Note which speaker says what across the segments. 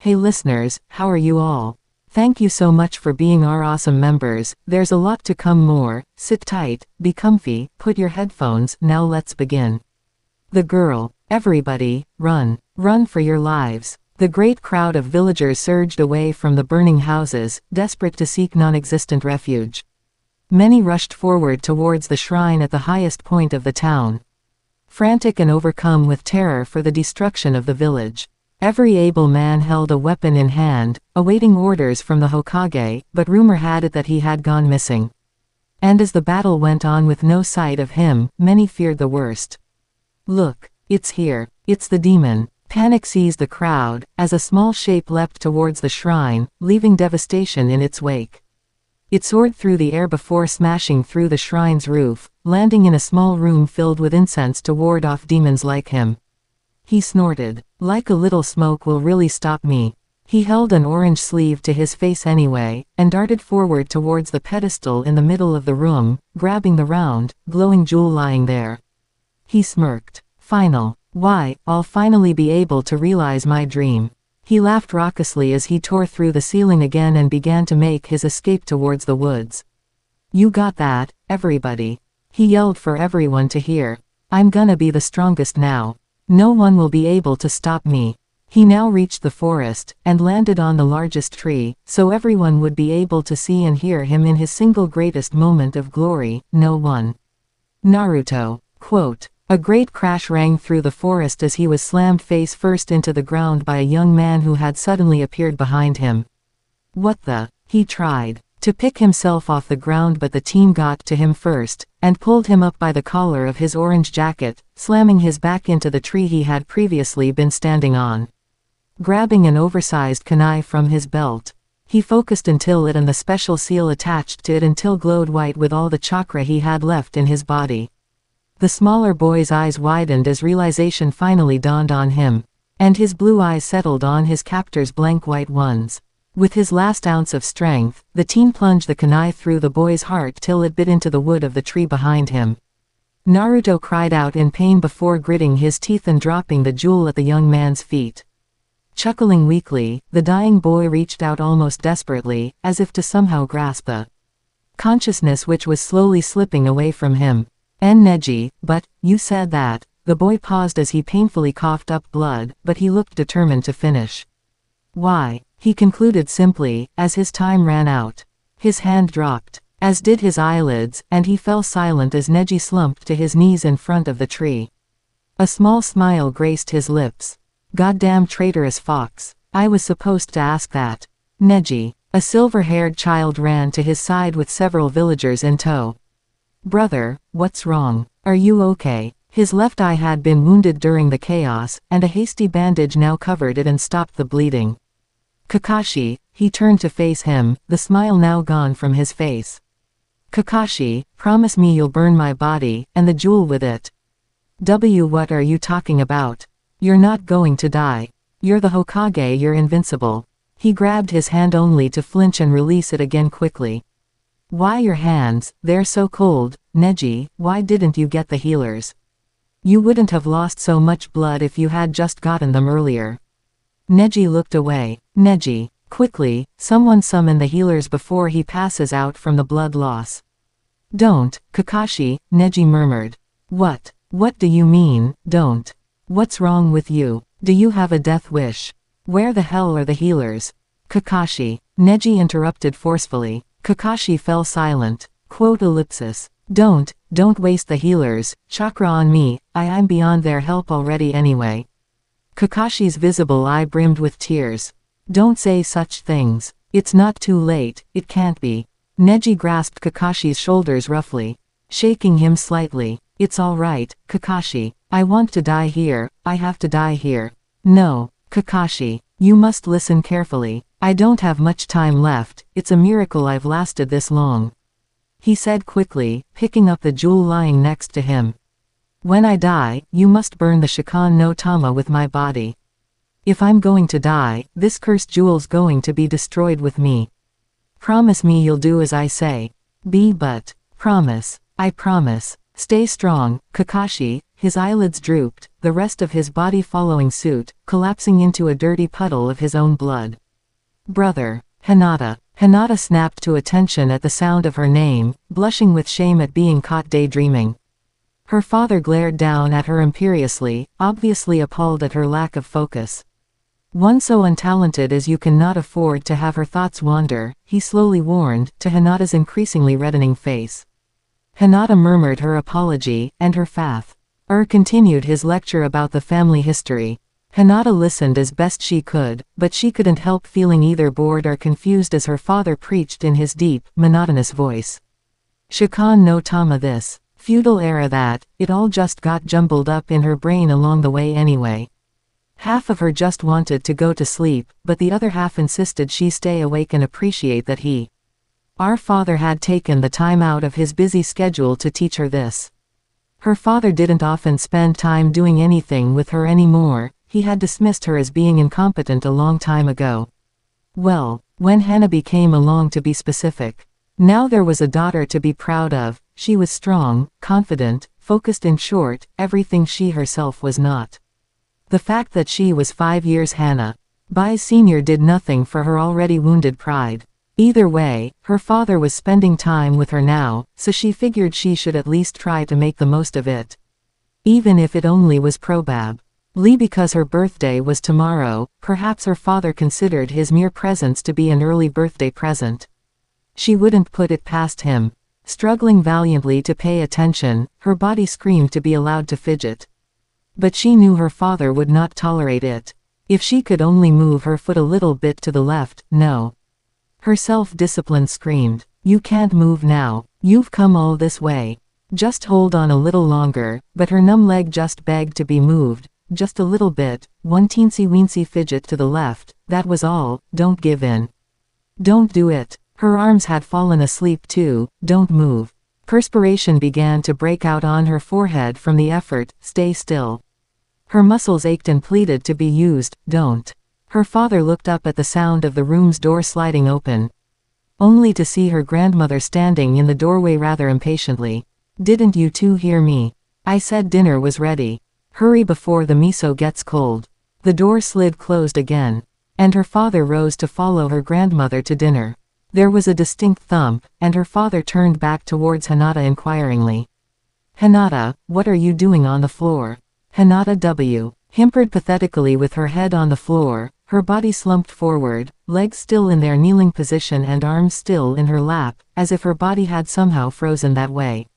Speaker 1: Hey listeners, how are you all? Thank you so much for being our awesome members. There's a lot to come more. Sit tight, be comfy, put your headphones, now let's begin. The girl. Everybody, run. Run for your lives. The great crowd of villagers surged away from the burning houses, desperate to seek non-existent refuge. Many rushed forward towards the shrine at the highest point of the town, frantic and overcome with terror for the destruction of the village. Every able man held a weapon in hand, awaiting orders from the Hokage, but rumor had it that he had gone missing. And as the battle went on with no sight of him, many feared the worst. Look, it's here. It's the demon. Panic seized the crowd, as a small shape leapt towards the shrine, leaving devastation in its wake. It soared through the air before smashing through the shrine's roof, landing in a small room filled with incense to ward off demons like him. He snorted. Like a little smoke will really stop me. He held an orange sleeve to his face anyway, and darted forward towards the pedestal in the middle of the room, grabbing the round, glowing jewel lying there. He smirked. Final. Why, I'll finally be able to realize my dream. He laughed raucously as he tore through the ceiling again and began to make his escape towards the woods. You got that, everybody. He yelled for everyone to hear. I'm gonna be the strongest now. No one will be able to stop me. He now reached the forest, and landed on the largest tree, so everyone would be able to see and hear him in his single greatest moment of glory. No one. Naruto. Quote. A great crash rang through the forest as he was slammed face first into the ground by a young man who had suddenly appeared behind him. What the? He tried to pick himself off the ground, but the team got to him first, and pulled him up by the collar of his orange jacket, slamming his back into the tree he had previously been standing on. Grabbing an oversized kunai from his belt, he focused until it and the special seal attached to it until glowed white with all the chakra he had left in his body. The smaller boy's eyes widened as realization finally dawned on him, and his blue eyes settled on his captor's blank white ones. With his last ounce of strength, the teen plunged the kunai through the boy's heart till it bit into the wood of the tree behind him. Naruto cried out in pain before gritting his teeth and dropping the jewel at the young man's feet. Chuckling weakly, the dying boy reached out almost desperately, as if to somehow grasp the consciousness which was slowly slipping away from him. Neji, but, you said that. The boy paused as he painfully coughed up blood, but he looked determined to finish. Why? He concluded simply, as his time ran out. His hand dropped, as did his eyelids, and he fell silent as Neji slumped to his knees in front of the tree. A small smile graced his lips. Goddamn traitorous fox. I was supposed to ask that. Neji. A silver-haired child ran to his side with several villagers in tow. Brother, what's wrong? Are you okay? His left eye had been wounded during the chaos, and a hasty bandage now covered it and stopped the bleeding. Kakashi, he turned to face him, the smile now gone from his face. Kakashi, promise me you'll burn my body, and the jewel with it. What are you talking about? You're not going to die. You're the Hokage, you're invincible. He grabbed his hand only to flinch and release it again quickly. Why your hands? They're so cold. Neji, why didn't you get the healers? You wouldn't have lost so much blood if you had just gotten them earlier. Neji looked away. Neji, quickly, someone summon the healers before he passes out from the blood loss. Don't, Kakashi, Neji murmured. What? What do you mean, don't? What's wrong with you? Do you have a death wish? Where the hell are the healers? Kakashi. Neji interrupted forcefully. Kakashi fell silent. Quote ellipsis. Don't waste the healers, chakra on me, I'm beyond their help already anyway. Kakashi's visible eye brimmed with tears. Don't say such things. It's not too late, it can't be. Neji grasped Kakashi's shoulders roughly, shaking him slightly. It's all right, Kakashi. I want to die here, I have to die here. No, Kakashi. You must listen carefully. I don't have much time left, it's a miracle I've lasted this long. He said quickly, picking up the jewel lying next to him. When I die, you must burn the Shikan no Tama with my body. If I'm going to die, this cursed jewel's going to be destroyed with me. Promise me you'll do as I say. But. Promise. I promise. Stay strong, Kakashi. his eyelids drooped, the rest of his body following suit, collapsing into a dirty puddle of his own blood. Brother. Hinata. Hinata snapped to attention at the sound of her name, blushing with shame at being caught daydreaming. Her father glared down at her imperiously, obviously appalled at her lack of focus. One so untalented as you cannot afford to have her thoughts wander, he slowly warned, to Hinata's increasingly reddening face. Hinata murmured her apology, and her fath. Continued his lecture about the family history. Hinata listened as best she could, but she couldn't help feeling either bored or confused as her father preached in his deep, monotonous voice. Shikan no Tama this. Feudal era that, it all just got jumbled up in her brain along the way anyway. Half of her just wanted to go to sleep, but the other half insisted she stay awake and appreciate that our father had taken the time out of his busy schedule to teach her this. Her father didn't often spend time doing anything with her anymore, he had dismissed her as being incompetent a long time ago. Well, when Hanabi came along to be specific. Now there was a daughter to be proud of, she was strong, confident, focused, in short, everything she herself was not. The fact that she was 5 years Hanabi's senior did nothing for her already wounded pride. Either way, her father was spending time with her now, so she figured she should at least try to make the most of it. Even if it only was probably because her birthday was tomorrow, perhaps her father considered his mere presence to be an early birthday present. She wouldn't put it past him. Struggling valiantly to pay attention, her body screamed to be allowed to fidget. But she knew her father would not tolerate it. If she could only move her foot a little bit to the left, no. Her self-discipline screamed, "You can't move now. You've come all this way. Just hold on a little longer," but her numb leg just begged to be moved. Just a little bit, one teensy-weensy fidget to the left, that was all. Don't give in. Don't do it. Her arms had fallen asleep too. Don't move. Perspiration began to break out on her forehead from the effort. Stay still. Her muscles ached and pleaded to be used. Don't. Her father looked up at the sound of the room's door sliding open, only to see her grandmother standing in the doorway rather impatiently. Didn't you two hear me? I said dinner was ready. Hurry before the miso gets cold. The door slid closed again, and her father rose to follow her grandmother to dinner. There was a distinct thump, and her father turned back towards Hinata inquiringly. Hinata, what are you doing on the floor? Hinata whimpered pathetically with her head on the floor, her body slumped forward, legs still in their kneeling position and arms still in her lap, as if her body had somehow frozen that way.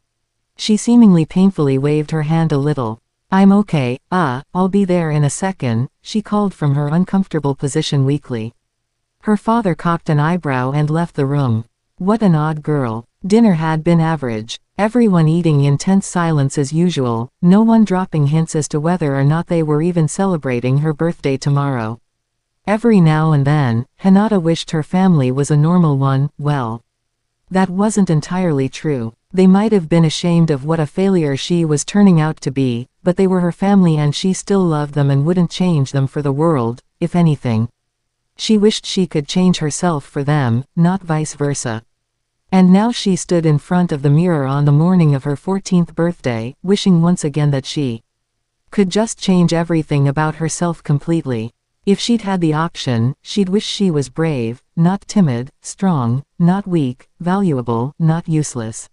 Speaker 1: She seemingly painfully waved her hand a little. I'm okay, I'll be there in a second, she called from her uncomfortable position weakly. Her father cocked an eyebrow and left the room. What an odd girl. Dinner had been average. Everyone eating in tense silence as usual, no one dropping hints as to whether or not they were even celebrating her birthday tomorrow. Every now and then, Hinata wished her family was a normal one. Well, that wasn't entirely true. They might have been ashamed of what a failure she was turning out to be, but they were her family and she still loved them and wouldn't change them for the world. If anything, she wished she could change herself for them, not vice versa. And now she stood in front of the mirror on the morning of her 14th birthday, wishing once again that she could just change everything about herself completely. If she'd had the option, she'd wish she was brave, not timid, strong, not weak, valuable, not useless.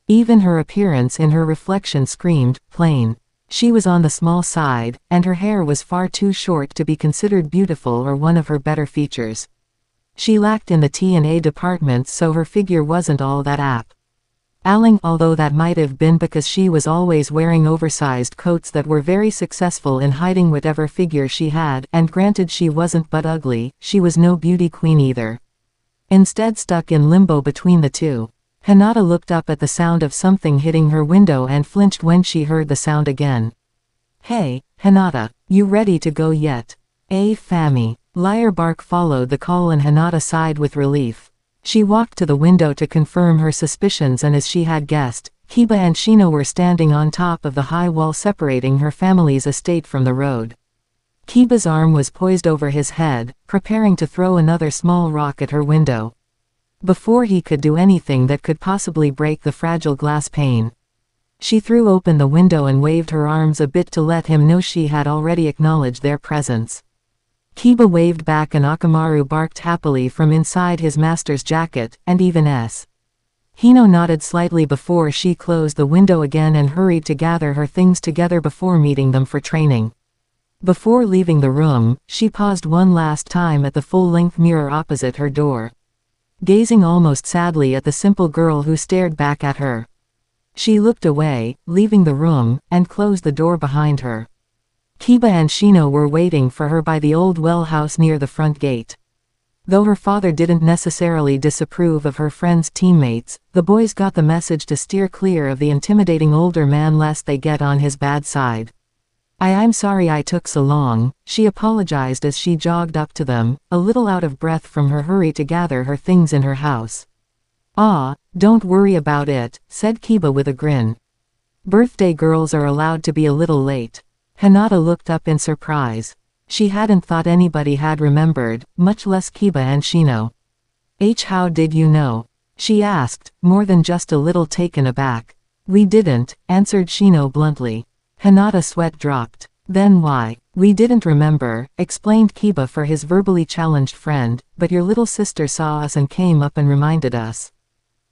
Speaker 1: Even her appearance in her reflection screamed, plain. She was on the small side, and her hair was far too short to be considered beautiful or one of her better features. She lacked in the T&A departments, so her figure wasn't all that appealing, although that might have been because she was always wearing oversized coats that were very successful in hiding whatever figure she had, and granted she wasn't but ugly, she was no beauty queen either. Instead stuck in limbo between the two. Hinata looked up at the sound of something hitting her window and flinched when she heard the sound again. Hey, Hinata, you ready to go yet? Fami. Liar bark followed the call and Hinata sighed with relief. She walked to the window to confirm her suspicions, and as she had guessed, Kiba and Shino were standing on top of the high wall separating her family's estate from the road. Kiba's arm was poised over his head, preparing to throw another small rock at her window, before he could do anything that could possibly break the fragile glass pane. She threw open the window and waved her arms a bit to let him know she had already acknowledged their presence. Kiba waved back and Akamaru barked happily from inside his master's jacket, and even S. Hino nodded slightly before she closed the window again and hurried to gather her things together before meeting them for training. Before leaving the room, she paused one last time at the full-length mirror opposite her door, gazing almost sadly at the simple girl who stared back at her. She looked away, leaving the room, and closed the door behind her. Kiba and Shino were waiting for her by the old well house near the front gate. Though her father didn't necessarily disapprove of her friend's teammates, the boys got the message to steer clear of the intimidating older man lest they get on his bad side. I'm sorry I took so long," she apologized as she jogged up to them, a little out of breath from her hurry to gather her things in her house. "Ah, don't worry about it," said Kiba with a grin. "Birthday girls are allowed to be a little late." Hinata looked up in surprise. She hadn't thought anybody had remembered, much less Kiba and Shino. How did you know?" she asked, more than just a little taken aback. "We didn't," answered Shino bluntly. Hinata's sweat dropped. "Then why?" "We didn't remember," explained Kiba for his verbally challenged friend, "but your little sister saw us and came up and reminded us.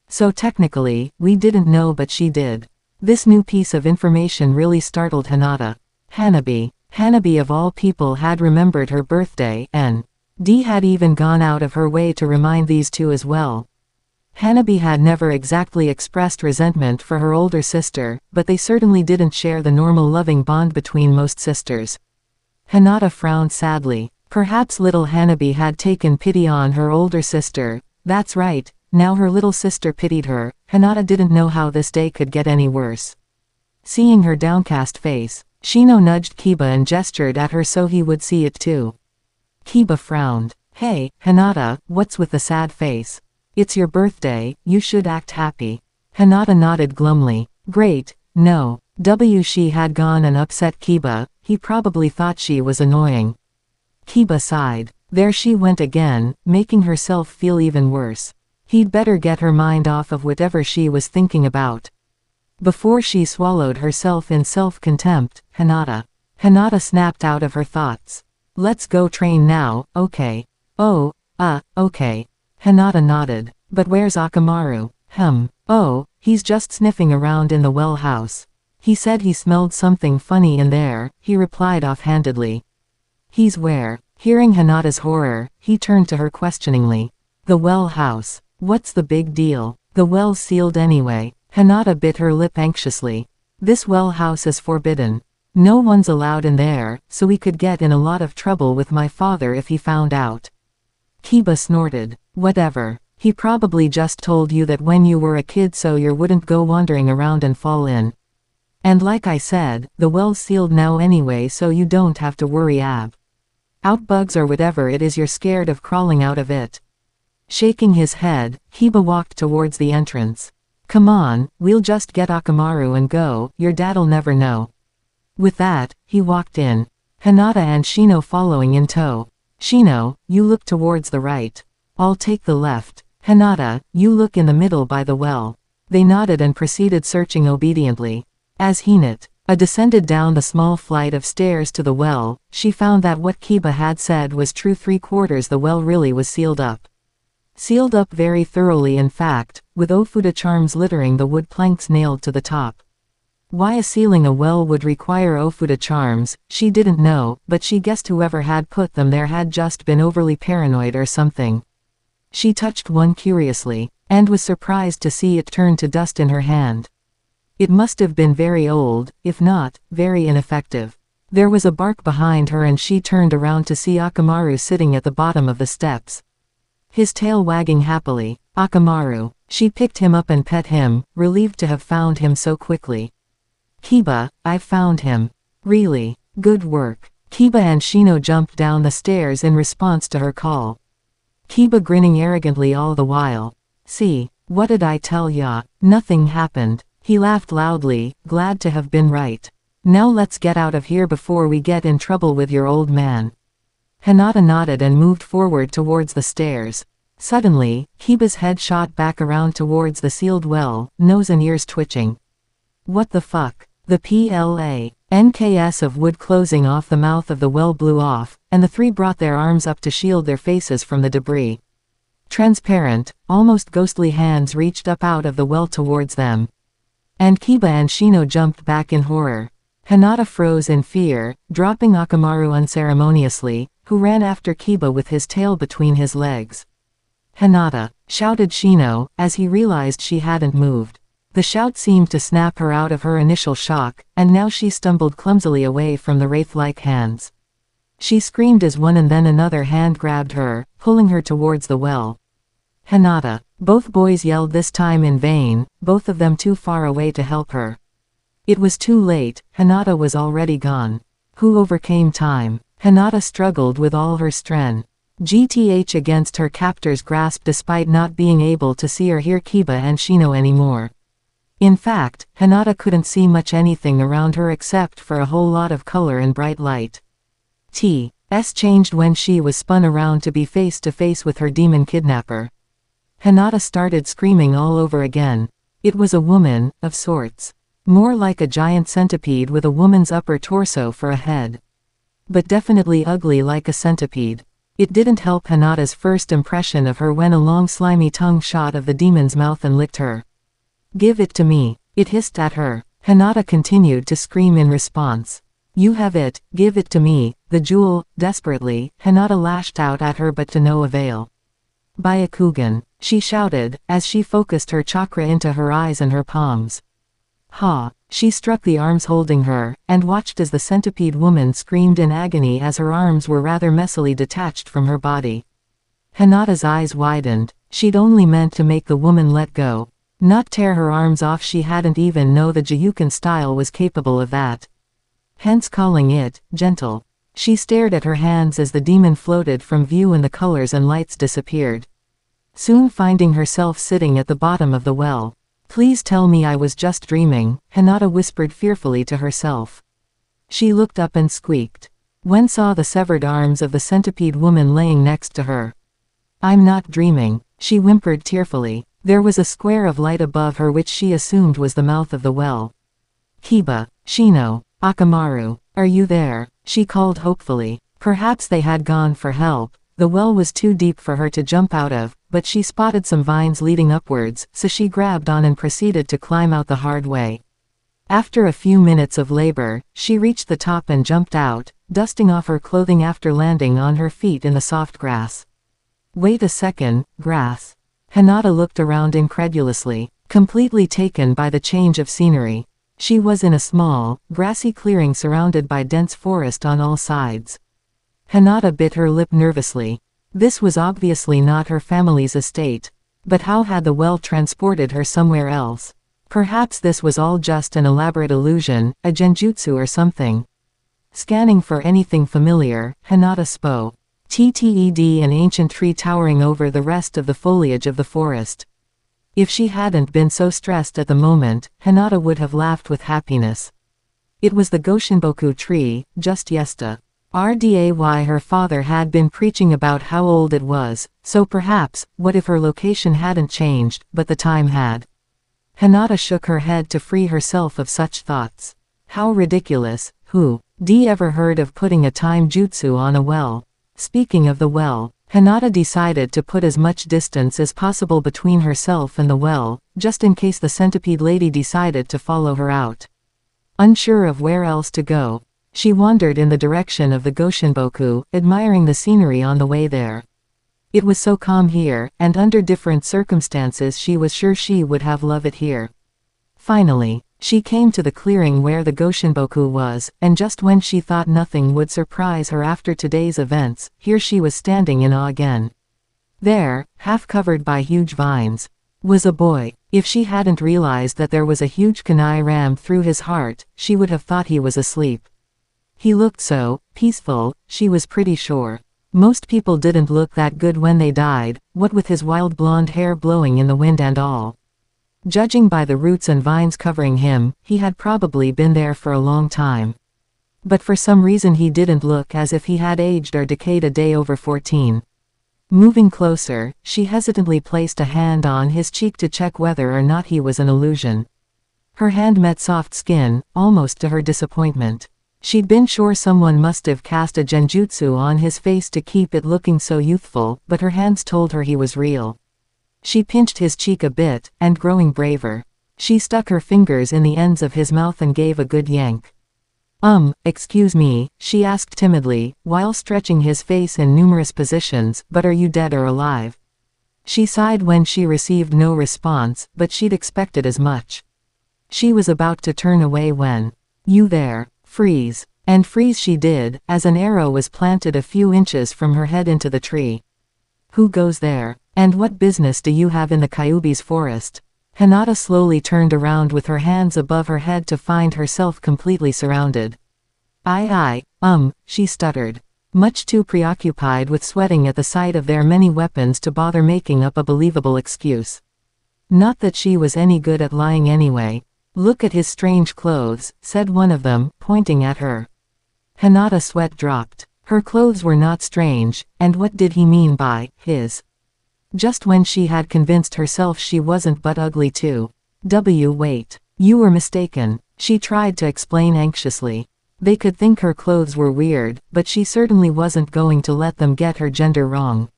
Speaker 1: So technically, we didn't know but she did." This new piece of information really startled Hinata. Hanabi of all people had remembered her birthday, and D had even gone out of her way to remind these two as well. Hanabi had never exactly expressed resentment for her older sister, but they certainly didn't share the normal loving bond between most sisters. Hinata frowned sadly. Perhaps little Hanabi had taken pity on her older sister. That's right, now her little sister pitied her. Hinata didn't know how this day could get any worse. Seeing her downcast face, Shino nudged Kiba and gestured at her so he would see it too. Kiba frowned. "Hey, Hinata, what's with the sad face? It's your birthday, you should act happy." Hinata nodded glumly. "Great, no. She had gone and upset Kiba, he probably thought she was annoying." Kiba sighed. There she went again, making herself feel even worse. He'd better get her mind off of whatever she was thinking about. Before she swallowed herself in self-contempt, Hinata snapped out of her thoughts. "Let's go train now, okay?" "Oh, okay." Hinata nodded. "But where's Akamaru?" "Oh, he's just sniffing around in the well house. He said he smelled something funny in there," he replied offhandedly. "He's where?" Hearing Hinata's horror, he turned to her questioningly. "The well house. What's the big deal? The well's sealed anyway." Hinata bit her lip anxiously. "This well house is forbidden. No one's allowed in there, so we could get in a lot of trouble with my father if he found out." Kiba snorted. "Whatever. He probably just told you that when you were a kid so you wouldn't go wandering around and fall in. And like I said, the well's sealed now anyway so you don't have to worry out bugs or whatever it is you're scared of crawling out of it." Shaking his head, Kiba walked towards the entrance. "Come on, we'll just get Akamaru and go, your dad'll never know." With that, he walked in. Hinata and Shino following in tow. "Shino, you look towards the right. I'll take the left. Hinata, you look in the middle by the well." They nodded and proceeded searching obediently. As Hinata descended down the small flight of stairs to the well, she found that what Kiba had said was true. 3/4 the well really was sealed up. Sealed up very thoroughly in fact, with Ofuda charms littering the wood planks nailed to the top. Why sealing a well would require Ofuda charms, she didn't know, but she guessed whoever had put them there had just been overly paranoid or something. She touched one curiously, and was surprised to see it turn to dust in her hand. It must have been very old, if not, very ineffective. There was a bark behind her and she turned around to see Akamaru sitting at the bottom of the steps. His tail wagging happily. "Akamaru." She picked him up and pet him, relieved to have found him so quickly. "Kiba, I've found him." "Really? Good work." Kiba and Shino jumped down the stairs in response to her call. Kiba grinning arrogantly all the while. "See, what did I tell ya? Nothing happened." He laughed loudly, glad to have been right. "Now let's get out of here before we get in trouble with your old man." Hinata nodded and moved forward towards the stairs. Suddenly, Kiba's head shot back around towards the sealed well, nose and ears twitching. What the fuck? The NKS of wood closing off the mouth of the well blew off, and the three brought their arms up to shield their faces from the debris. Transparent, almost ghostly hands reached up out of the well towards them. And Kiba and Shino jumped back in horror. Hinata froze in fear, dropping Akamaru unceremoniously, who ran after Kiba with his tail between his legs. "Hinata!" shouted Shino, as he realized she hadn't moved. The shout seemed to snap her out of her initial shock, and now she stumbled clumsily away from the wraith-like hands. She screamed as one and then another hand grabbed her, pulling her towards the well. "Hinata!" Both boys yelled, this time in vain, both of them too far away to help her. It was too late, Hinata was already gone. Who overcame time? Hinata struggled with all her strength. GTH against her captor's grasp despite not being able to see or hear Kiba and Shino anymore. In fact, Hinata couldn't see much anything around her except for a whole lot of color and bright light. T.S. changed when she was spun around to be face to face with her demon kidnapper. Hinata started screaming all over again. It was a woman, of sorts. More like a giant centipede with a woman's upper torso for a head. But definitely ugly like a centipede. It didn't help Hinata's first impression of her when a long slimy tongue shot of the demon's mouth and licked her. "Give it to me," it hissed at her. Hinata continued to scream in response. "You have it, give it to me, the jewel." Desperately, Hinata lashed out at her but to no avail. "Byakugan," she shouted, as she focused her chakra into her eyes and her palms. "Ha!" She struck the arms holding her, and watched as the centipede woman screamed in agony as her arms were rather messily detached from her body. Hinata's eyes widened. She'd only meant to make the woman let go, not tear her arms off. She hadn't even known the Jiyukin style was capable of that. Hence calling it gentle. She stared at her hands as the demon floated from view and the colors and lights disappeared. Soon finding herself sitting at the bottom of the well. "Please tell me I was just dreaming," Hinata whispered fearfully to herself. She looked up and squeaked. When saw the severed arms of the centipede woman laying next to her. "I'm not dreaming," she whimpered tearfully. There was a square of light above her which she assumed was the mouth of the well. "Kiba, Shino, Akamaru, are you there?" she called hopefully. Perhaps they had gone for help. The well was too deep for her to jump out of, but she spotted some vines leading upwards, so she grabbed on and proceeded to climb out the hard way. After a few minutes of labor, she reached the top and jumped out, dusting off her clothing after landing on her feet in the soft grass. "Wait a second, grass." Hinata looked around incredulously, completely taken by the change of scenery. She was in a small, grassy clearing surrounded by dense forest on all sides. Hinata bit her lip nervously. This was obviously not her family's estate. But how had the well transported her somewhere else? Perhaps this was all just an elaborate illusion, a genjutsu or something. Scanning for anything familiar, Hinata spoke. An ancient tree towering over the rest of the foliage of the forest. If she hadn't been so stressed at the moment, Hinata would have laughed with happiness. It was the Goshinboku tree, just yesterday. Her father had been preaching about how old it was, so perhaps, what if her location hadn't changed, but the time had? Hinata shook her head to free herself of such thoughts. How ridiculous. Who ever heard of putting a time jutsu on a well? Speaking of the well, Hinata decided to put as much distance as possible between herself and the well, just in case the centipede lady decided to follow her out. Unsure of where else to go, she wandered in the direction of the Goshinboku, admiring the scenery on the way there. It was so calm here, and under different circumstances she was sure she would have loved it here. Finally, she came to the clearing where the Goshinboku was, and just when she thought nothing would surprise her after today's events, here she was standing in awe again. There, half covered by huge vines, was a boy. If she hadn't realized that there was a huge kunai rammed through his heart, she would have thought he was asleep. He looked so peaceful, she was pretty sure. Most people didn't look that good when they died, what with his wild blonde hair blowing in the wind and all. Judging by the roots and vines covering him, he had probably been there for a long time. But for some reason he didn't look as if he had aged or decayed a day over 14. Moving closer, she hesitantly placed a hand on his cheek to check whether or not he was an illusion. Her hand met soft skin, almost to her disappointment. She'd been sure someone must have cast a genjutsu on his face to keep it looking so youthful, but her hands told her he was real. She pinched his cheek a bit, and growing braver, she stuck her fingers in the ends of his mouth and gave a good yank. Excuse me, she asked timidly, while stretching his face in numerous positions, but are you dead or alive? She sighed when she received no response, but she'd expected as much. She was about to turn away when, you there, freeze. And freeze she did, as an arrow was planted a few inches from her head into the tree. Who goes there? And what business do you have in the Kyuubi's forest? Hinata slowly turned around with her hands above her head to find herself completely surrounded. She stuttered. Much too preoccupied with sweating at the sight of their many weapons to bother making up a believable excuse. Not that she was any good at lying anyway. Look at his strange clothes, said one of them, pointing at her. Hinata's sweat dropped. Her clothes were not strange, and what did he mean by his? Just when she had convinced herself she wasn't but ugly too. Wait. You were mistaken, she tried to explain anxiously. They could think her clothes were weird, but she certainly wasn't going to let them get her gender wrong.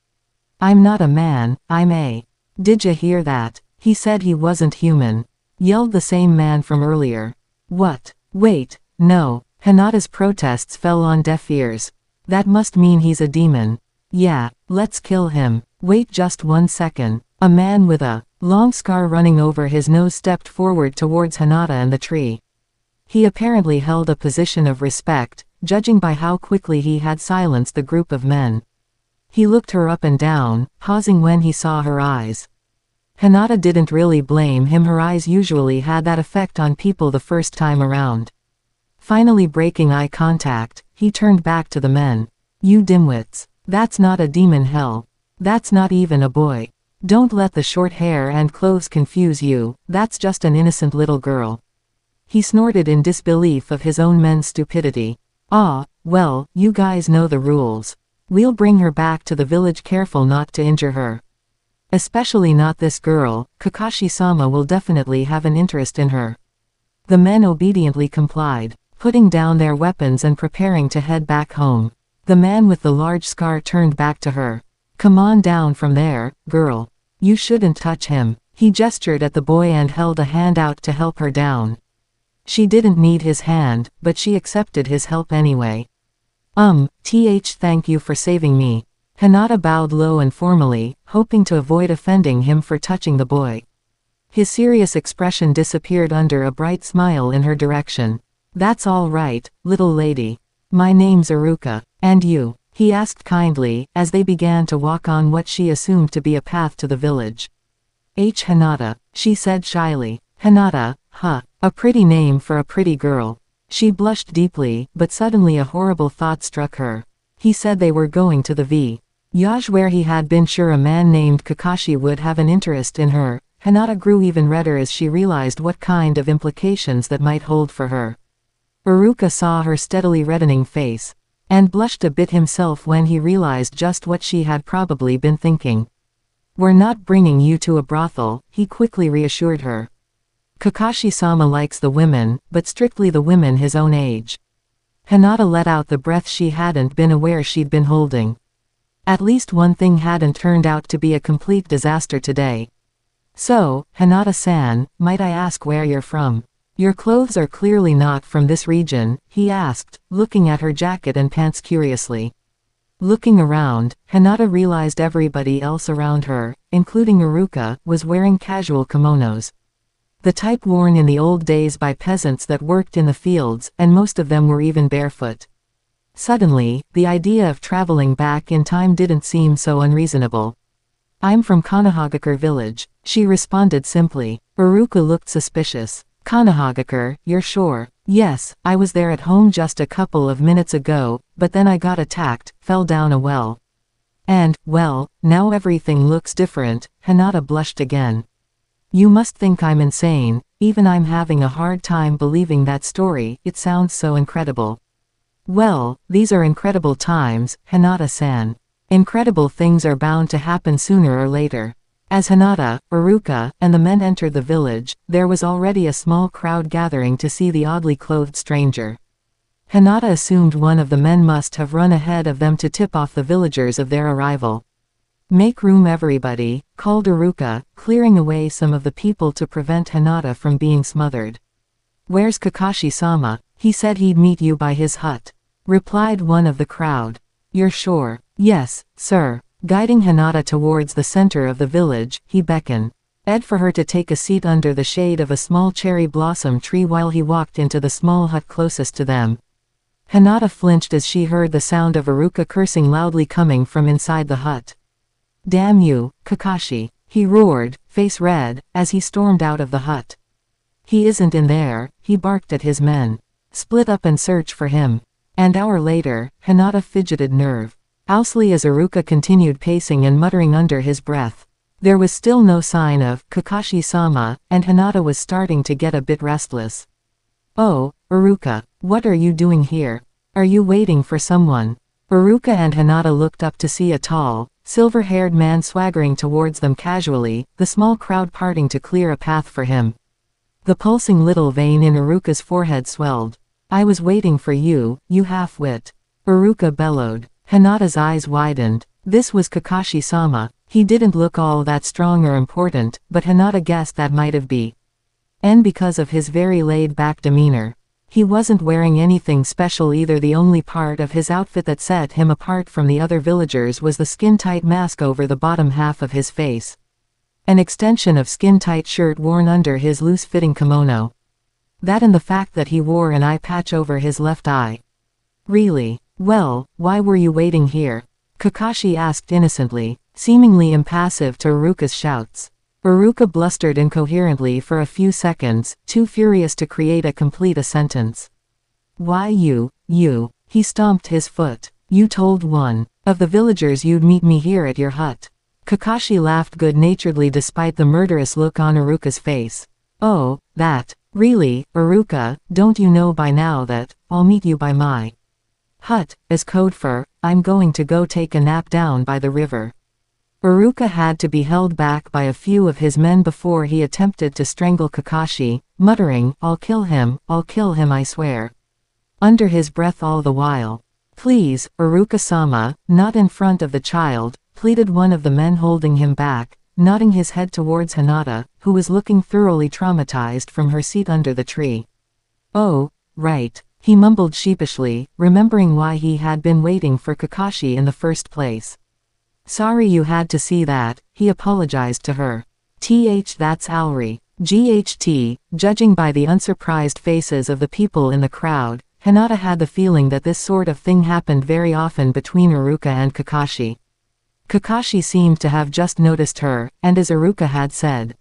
Speaker 1: I'm not a man, I'm a. Did ya hear that? He said he wasn't human. Yelled the same man from earlier. What? Wait, no. Hinata's protests fell on deaf ears. That must mean he's a demon. Yeah, let's kill him. Wait just 1 second. A man with a long scar running over his nose stepped forward towards Hinata and the tree. He apparently held a position of respect, judging by how quickly he had silenced the group of men. He looked her up and down, pausing when he saw her eyes. Hinata didn't really blame him, her eyes usually had that effect on people the first time around. Finally breaking eye contact, he turned back to the men. You dimwits. That's not a demon, hell. That's not even a boy. Don't let the short hair and clothes confuse you, that's just an innocent little girl. He snorted in disbelief of his own men's stupidity. Well, you guys know the rules. We'll bring her back to the village, careful not to injure her. Especially not this girl, Kakashi-sama will definitely have an interest in her. The men obediently complied, putting down their weapons and preparing to head back home. The man with the large scar turned back to her. Come on down from there, girl. You shouldn't touch him. He gestured at the boy and held a hand out to help her down. She didn't need his hand, but she accepted his help anyway. Thank you for saving me. Hinata bowed low and formally, hoping to avoid offending him for touching the boy. His serious expression disappeared under a bright smile in her direction. That's all right, little lady. My name's Iruka. And you? He asked kindly, as they began to walk on what she assumed to be a path to the village. Hinata, she said shyly. Hinata, a pretty name for a pretty girl. She blushed deeply, but suddenly a horrible thought struck her. He said they were going to the village where he had been sure a man named Kakashi would have an interest in her. Hinata grew even redder as she realized what kind of implications that might hold for her. Iruka saw her steadily reddening face, and blushed a bit himself when he realized just what she had probably been thinking. We're not bringing you to a brothel, he quickly reassured her. Kakashi-sama likes the women, but strictly the women his own age. Hinata let out the breath she hadn't been aware she'd been holding. At least one thing hadn't turned out to be a complete disaster today. So, Hinata-san, might I ask where you're from? Your clothes are clearly not from this region, he asked, looking at her jacket and pants curiously. Looking around, Hinata realized everybody else around her, including Iruka, was wearing casual kimonos. The type worn in the old days by peasants that worked in the fields, and most of them were even barefoot. Suddenly, the idea of traveling back in time didn't seem so unreasonable. I'm from Konohagakure village, she responded simply. Iruka looked suspicious. Konohagakure, you're sure? Yes, I was there at home just a couple of minutes ago, but then I got attacked, fell down a well. And, well, now everything looks different. Hinata blushed again. You must think I'm insane, even I'm having a hard time believing that story, it sounds so incredible. Well, these are incredible times, Hinata-san. Incredible things are bound to happen sooner or later. As Hinata, Iruka, and the men entered the village, there was already a small crowd gathering to see the oddly clothed stranger. Hinata assumed one of the men must have run ahead of them to tip off the villagers of their arrival. "Make room everybody," called Iruka, clearing away some of the people to prevent Hinata from being smothered. "Where's Kakashi-sama? He said he'd meet you by his hut," replied one of the crowd. "You're sure?" "Yes, sir." Guiding Hinata towards the center of the village, he beckoned for her to take a seat under the shade of a small cherry blossom tree while he walked into the small hut closest to them. Hinata flinched as she heard the sound of Iruka cursing loudly coming from inside the hut. "Damn you, Kakashi!" he roared, face red, as he stormed out of the hut. "He isn't in there," he barked at his men. "Split up and search for him." An hour later, Hinata fidgeted nervously as Iruka continued pacing and muttering under his breath. There was still no sign of Kakashi-sama, and Hinata was starting to get a bit restless. "Oh, Iruka, what are you doing here? Are you waiting for someone?" Iruka and Hinata looked up to see a tall, silver-haired man swaggering towards them casually, the small crowd parting to clear a path for him. The pulsing little vein in Iruka's forehead swelled. "I was waiting for you, you half-wit," Iruka bellowed. Hinata's eyes widened. This was Kakashi-sama. He didn't look all that strong or important, but Hinata guessed that might have been because of his very laid-back demeanor. He wasn't wearing anything special either. The only part of his outfit that set him apart from the other villagers was the skin-tight mask over the bottom half of his face. An extension of skin-tight shirt worn under his loose-fitting kimono. That and the fact that he wore an eye patch over his left eye. "Really? Well, why were you waiting here?" Kakashi asked innocently, seemingly impassive to Iruka's shouts. Iruka blustered incoherently for a few seconds, too furious to create a complete sentence. "Why you," he stomped his foot. "You told one of the villagers you'd meet me here at your hut." Kakashi laughed good-naturedly despite the murderous look on Iruka's face. "Oh, that. Really, Iruka, don't you know by now that I'll meet you by my hut, as code for, I'm going to go take a nap down by the river." Iruka had to be held back by a few of his men before he attempted to strangle Kakashi, muttering, I'll kill him, I swear." Under his breath all the while. "Please, Iruka-sama, not in front of the child," pleaded one of the men holding him back, nodding his head towards Hinata, who was looking thoroughly traumatized from her seat under the tree. "Oh, right," he mumbled sheepishly, remembering why he had been waiting for Kakashi in the first place. "Sorry you had to see that," he apologized to her. That's Auri. GHT, judging by the unsurprised faces of the people in the crowd, Hinata had the feeling that this sort of thing happened very often between Iruka and Kakashi. Kakashi seemed to have just noticed her, and as Iruka had said,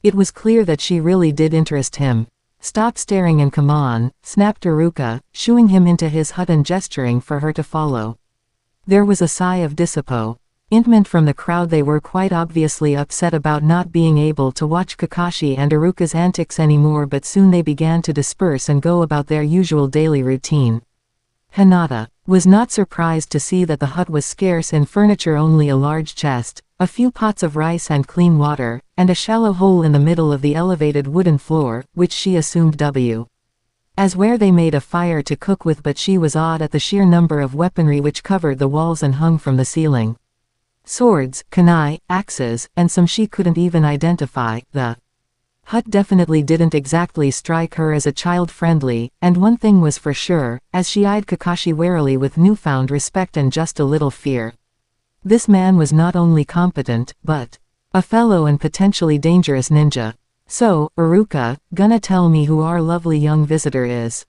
Speaker 1: it was clear that she really did interest him. "Stop staring and come on," snapped Iruka, shooing him into his hut and gesturing for her to follow. There was a sigh of disappointment from the crowd. They were quite obviously upset about not being able to watch Kakashi and Iruka's antics anymore, but soon they began to disperse and go about their usual daily routine. Hinata was not surprised to see that the hut was scarce in furniture, only a large chest, a few pots of rice and clean water, and a shallow hole in the middle of the elevated wooden floor, which she assumed as where they made a fire to cook with, but she was awed at the sheer number of weaponry which covered the walls and hung from the ceiling. Swords, kunai, axes, and some she couldn't even identify. The hut definitely didn't exactly strike her as a child-friendly, and one thing was for sure, as she eyed Kakashi warily with newfound respect and just a little fear. This man was not only competent, but a fellow and potentially dangerous ninja. "So, Iruka, gonna tell me who our lovely young visitor is?"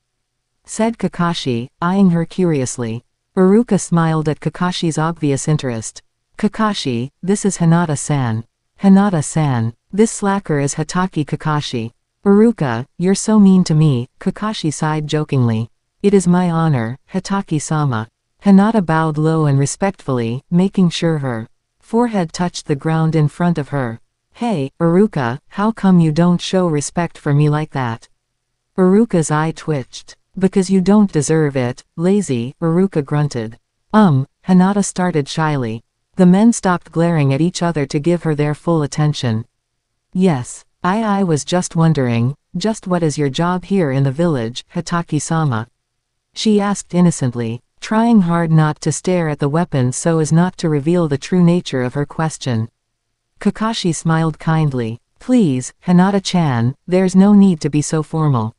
Speaker 1: said Kakashi, eyeing her curiously. Iruka smiled at Kakashi's obvious interest. "Kakashi, this is Hinata-san." "Hinata-san. This slacker is Hitaki Kakashi." "Iruka, you're so mean to me," Kakashi sighed jokingly. "It is my honor, Hitaki-sama." Hinata bowed low and respectfully, making sure her forehead touched the ground in front of her. "Hey, Iruka, how come you don't show respect for me like that?" Iruka's eye twitched. "Because you don't deserve it, lazy," Iruka grunted. Hinata started shyly. The men stopped glaring at each other to give her their full attention. Yes, I was just wondering, just what is your job here in the village, Hitaki-sama? She asked innocently, trying hard not to stare at the weapon so as not to reveal the true nature of her question. Kakashi smiled kindly. Please, Hinata-chan, there's no need to be so formal.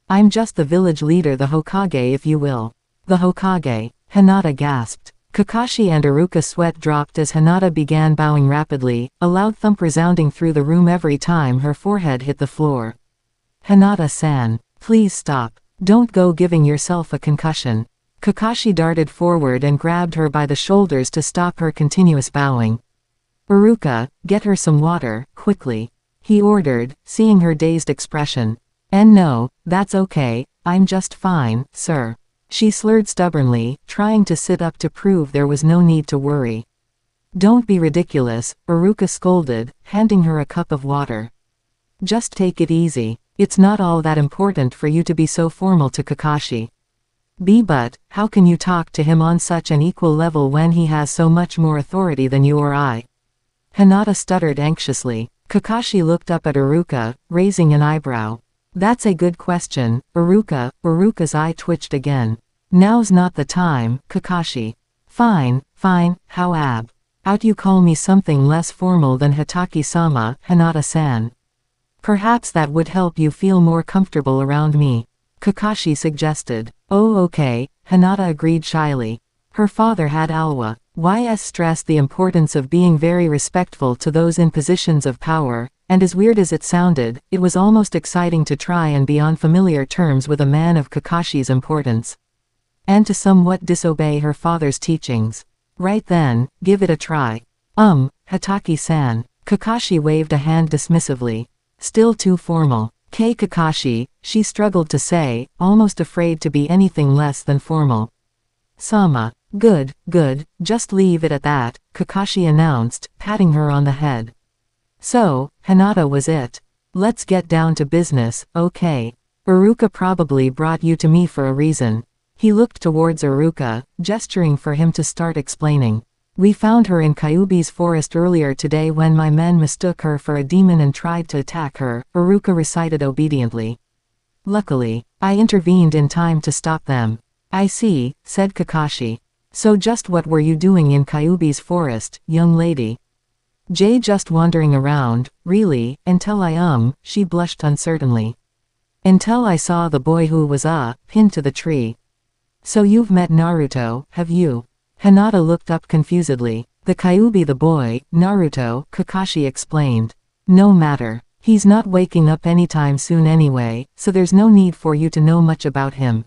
Speaker 1: I'm just the village leader, the Hokage if you will. The Hokage, Hinata gasped. Kakashi and Iruka's sweat dropped as Hinata began bowing rapidly, a loud thump resounding through the room every time her forehead hit the floor. Hinata-san, please stop. Don't go giving yourself a concussion. Kakashi darted forward and grabbed her by the shoulders to stop her continuous bowing. Iruka, get her some water, quickly. He ordered, seeing her dazed expression. And no, that's okay, I'm just fine, sir. She slurred stubbornly, trying to sit up to prove there was no need to worry. Don't be ridiculous, Iruka scolded, handing her a cup of water. Just take it easy. It's not all that important for you to be so formal to Kakashi. But, how can you talk to him on such an equal level when he has so much more authority than you or I? Hinata stuttered anxiously. Kakashi looked up at Iruka, raising an eyebrow. That's a good question, Iruka's eye twitched again. Now's not the time, Kakashi. Fine, how about you call me something less formal than Hitaki-sama, Hinata-san. Perhaps that would help you feel more comfortable around me. Kakashi suggested. Oh okay, Hinata agreed shyly. Her father had always stressed the importance of being very respectful to those in positions of power, and as weird as it sounded, it was almost exciting to try and be on familiar terms with a man of Kakashi's importance. And to somewhat disobey her father's teachings. Right then, give it a try. Hitaki-san. Kakashi waved a hand dismissively. Still too formal. Kakashi, she struggled to say, almost afraid to be anything less than formal. Sama. Good, just leave it at that, Kakashi announced, patting her on the head. So, Hinata was it. Let's get down to business, okay. Iruka probably brought you to me for a reason. He looked towards Iruka, gesturing for him to start explaining. We found her in Kyuubi's forest earlier today when my men mistook her for a demon and tried to attack her, Iruka recited obediently. Luckily, I intervened in time to stop them. I see, said Kakashi. So just what were you doing in Kyuubi's forest, young lady? Just wandering around, really, until she blushed uncertainly. Until I saw the boy who was pinned to the tree. So you've met Naruto, have you? Hinata looked up confusedly. The Kyuubi the boy, Naruto, Kakashi explained. No matter. He's not waking up anytime soon anyway, so there's no need for you to know much about him.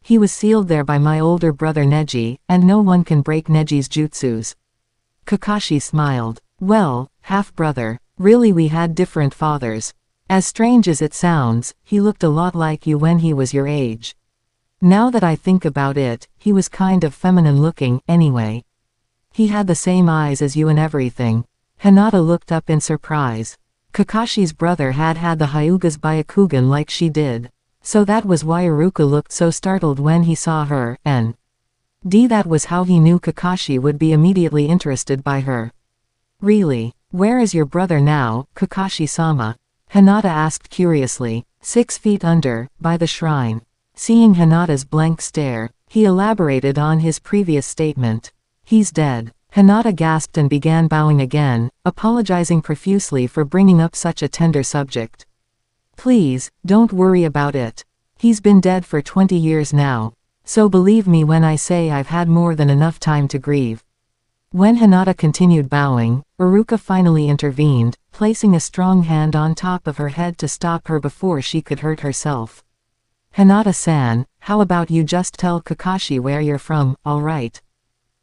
Speaker 1: He was sealed there by my older brother Neji, and no one can break Neji's jutsus. Kakashi smiled. Well, half-brother. Really we had different fathers. As strange as it sounds, he looked a lot like you when he was your age. Now that I think about it, he was kind of feminine looking, anyway. He had the same eyes as you and everything. Hinata looked up in surprise. Kakashi's brother had the Hyuga's Byakugan like she did. So that was why Iruka looked so startled when he saw her, and that was how he knew Kakashi would be immediately interested by her. Really? Where is your brother now, Kakashi-sama? Hinata asked curiously. 6 feet under, by the shrine. Seeing Hinata's blank stare, he elaborated on his previous statement. He's dead. Hinata gasped and began bowing again, apologizing profusely for bringing up such a tender subject. Please, don't worry about it. He's been dead for 20 years now. So believe me when I say I've had more than enough time to grieve. When Hinata continued bowing, Iruka finally intervened, placing a strong hand on top of her head to stop her before she could hurt herself. Hinata-san, how about you just tell Kakashi where you're from, alright?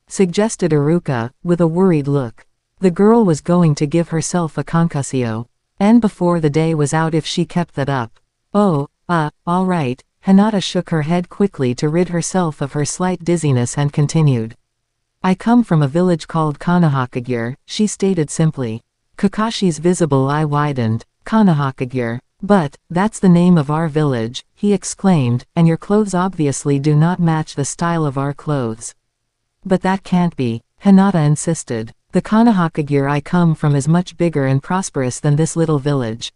Speaker 1: Suggested Iruka, with a worried look. The girl was going to give herself a concussio. And before the day was out if she kept that up. Oh, alright, Hinata shook her head quickly to rid herself of her slight dizziness and continued. I come from a village called Konohakagure, she stated simply. Kakashi's visible eye widened. Konohakagure. But, that's the name of our village, he exclaimed, and your clothes obviously do not match the style of our clothes. But that can't be. Hinata insisted. The Konohakagure I come from is much bigger and prosperous than this little village.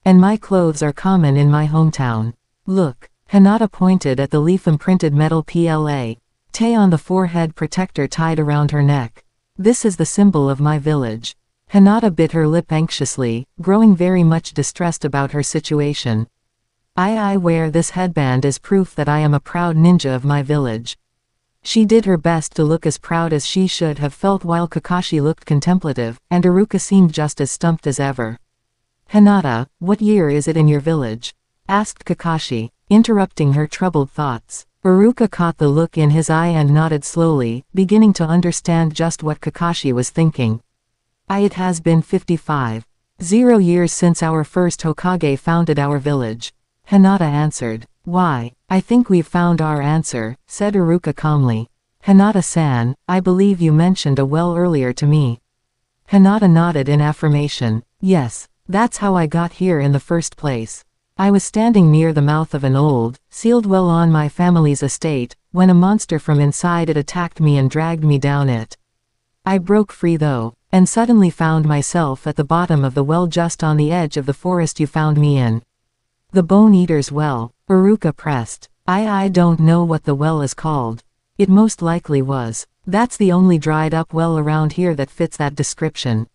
Speaker 1: And my clothes are common in my hometown. Look. Hinata pointed at the leaf-imprinted metal PLA. Tay on the forehead protector tied around her neck. This is the symbol of my village. Hinata bit her lip anxiously, growing very much distressed about her situation. I wear this headband as proof that I am a proud ninja of my village. She did her best to look as proud as she should have felt while Kakashi looked contemplative, and Iruka seemed just as stumped as ever. Hinata, what year is it in your village? Asked Kakashi, interrupting her troubled thoughts. Iruka caught the look in his eye and nodded slowly, beginning to understand just what Kakashi was thinking. It has been 55. 0 years since our first Hokage founded our village. Hinata answered. Why, I think we've found our answer, said Iruka calmly. Hinata-san, I believe you mentioned a well earlier to me. Hinata nodded in affirmation. Yes, that's how I got here in the first place. I was standing near the mouth of an old, sealed well on my family's estate, when a monster from inside it attacked me and dragged me down it. I broke free though, and suddenly found myself at the bottom of the well just on the edge of the forest you found me in. The Bone Eater's Well, Iruka pressed. I don't know what the well is called. It most likely was. That's the only dried up well around here that fits that description.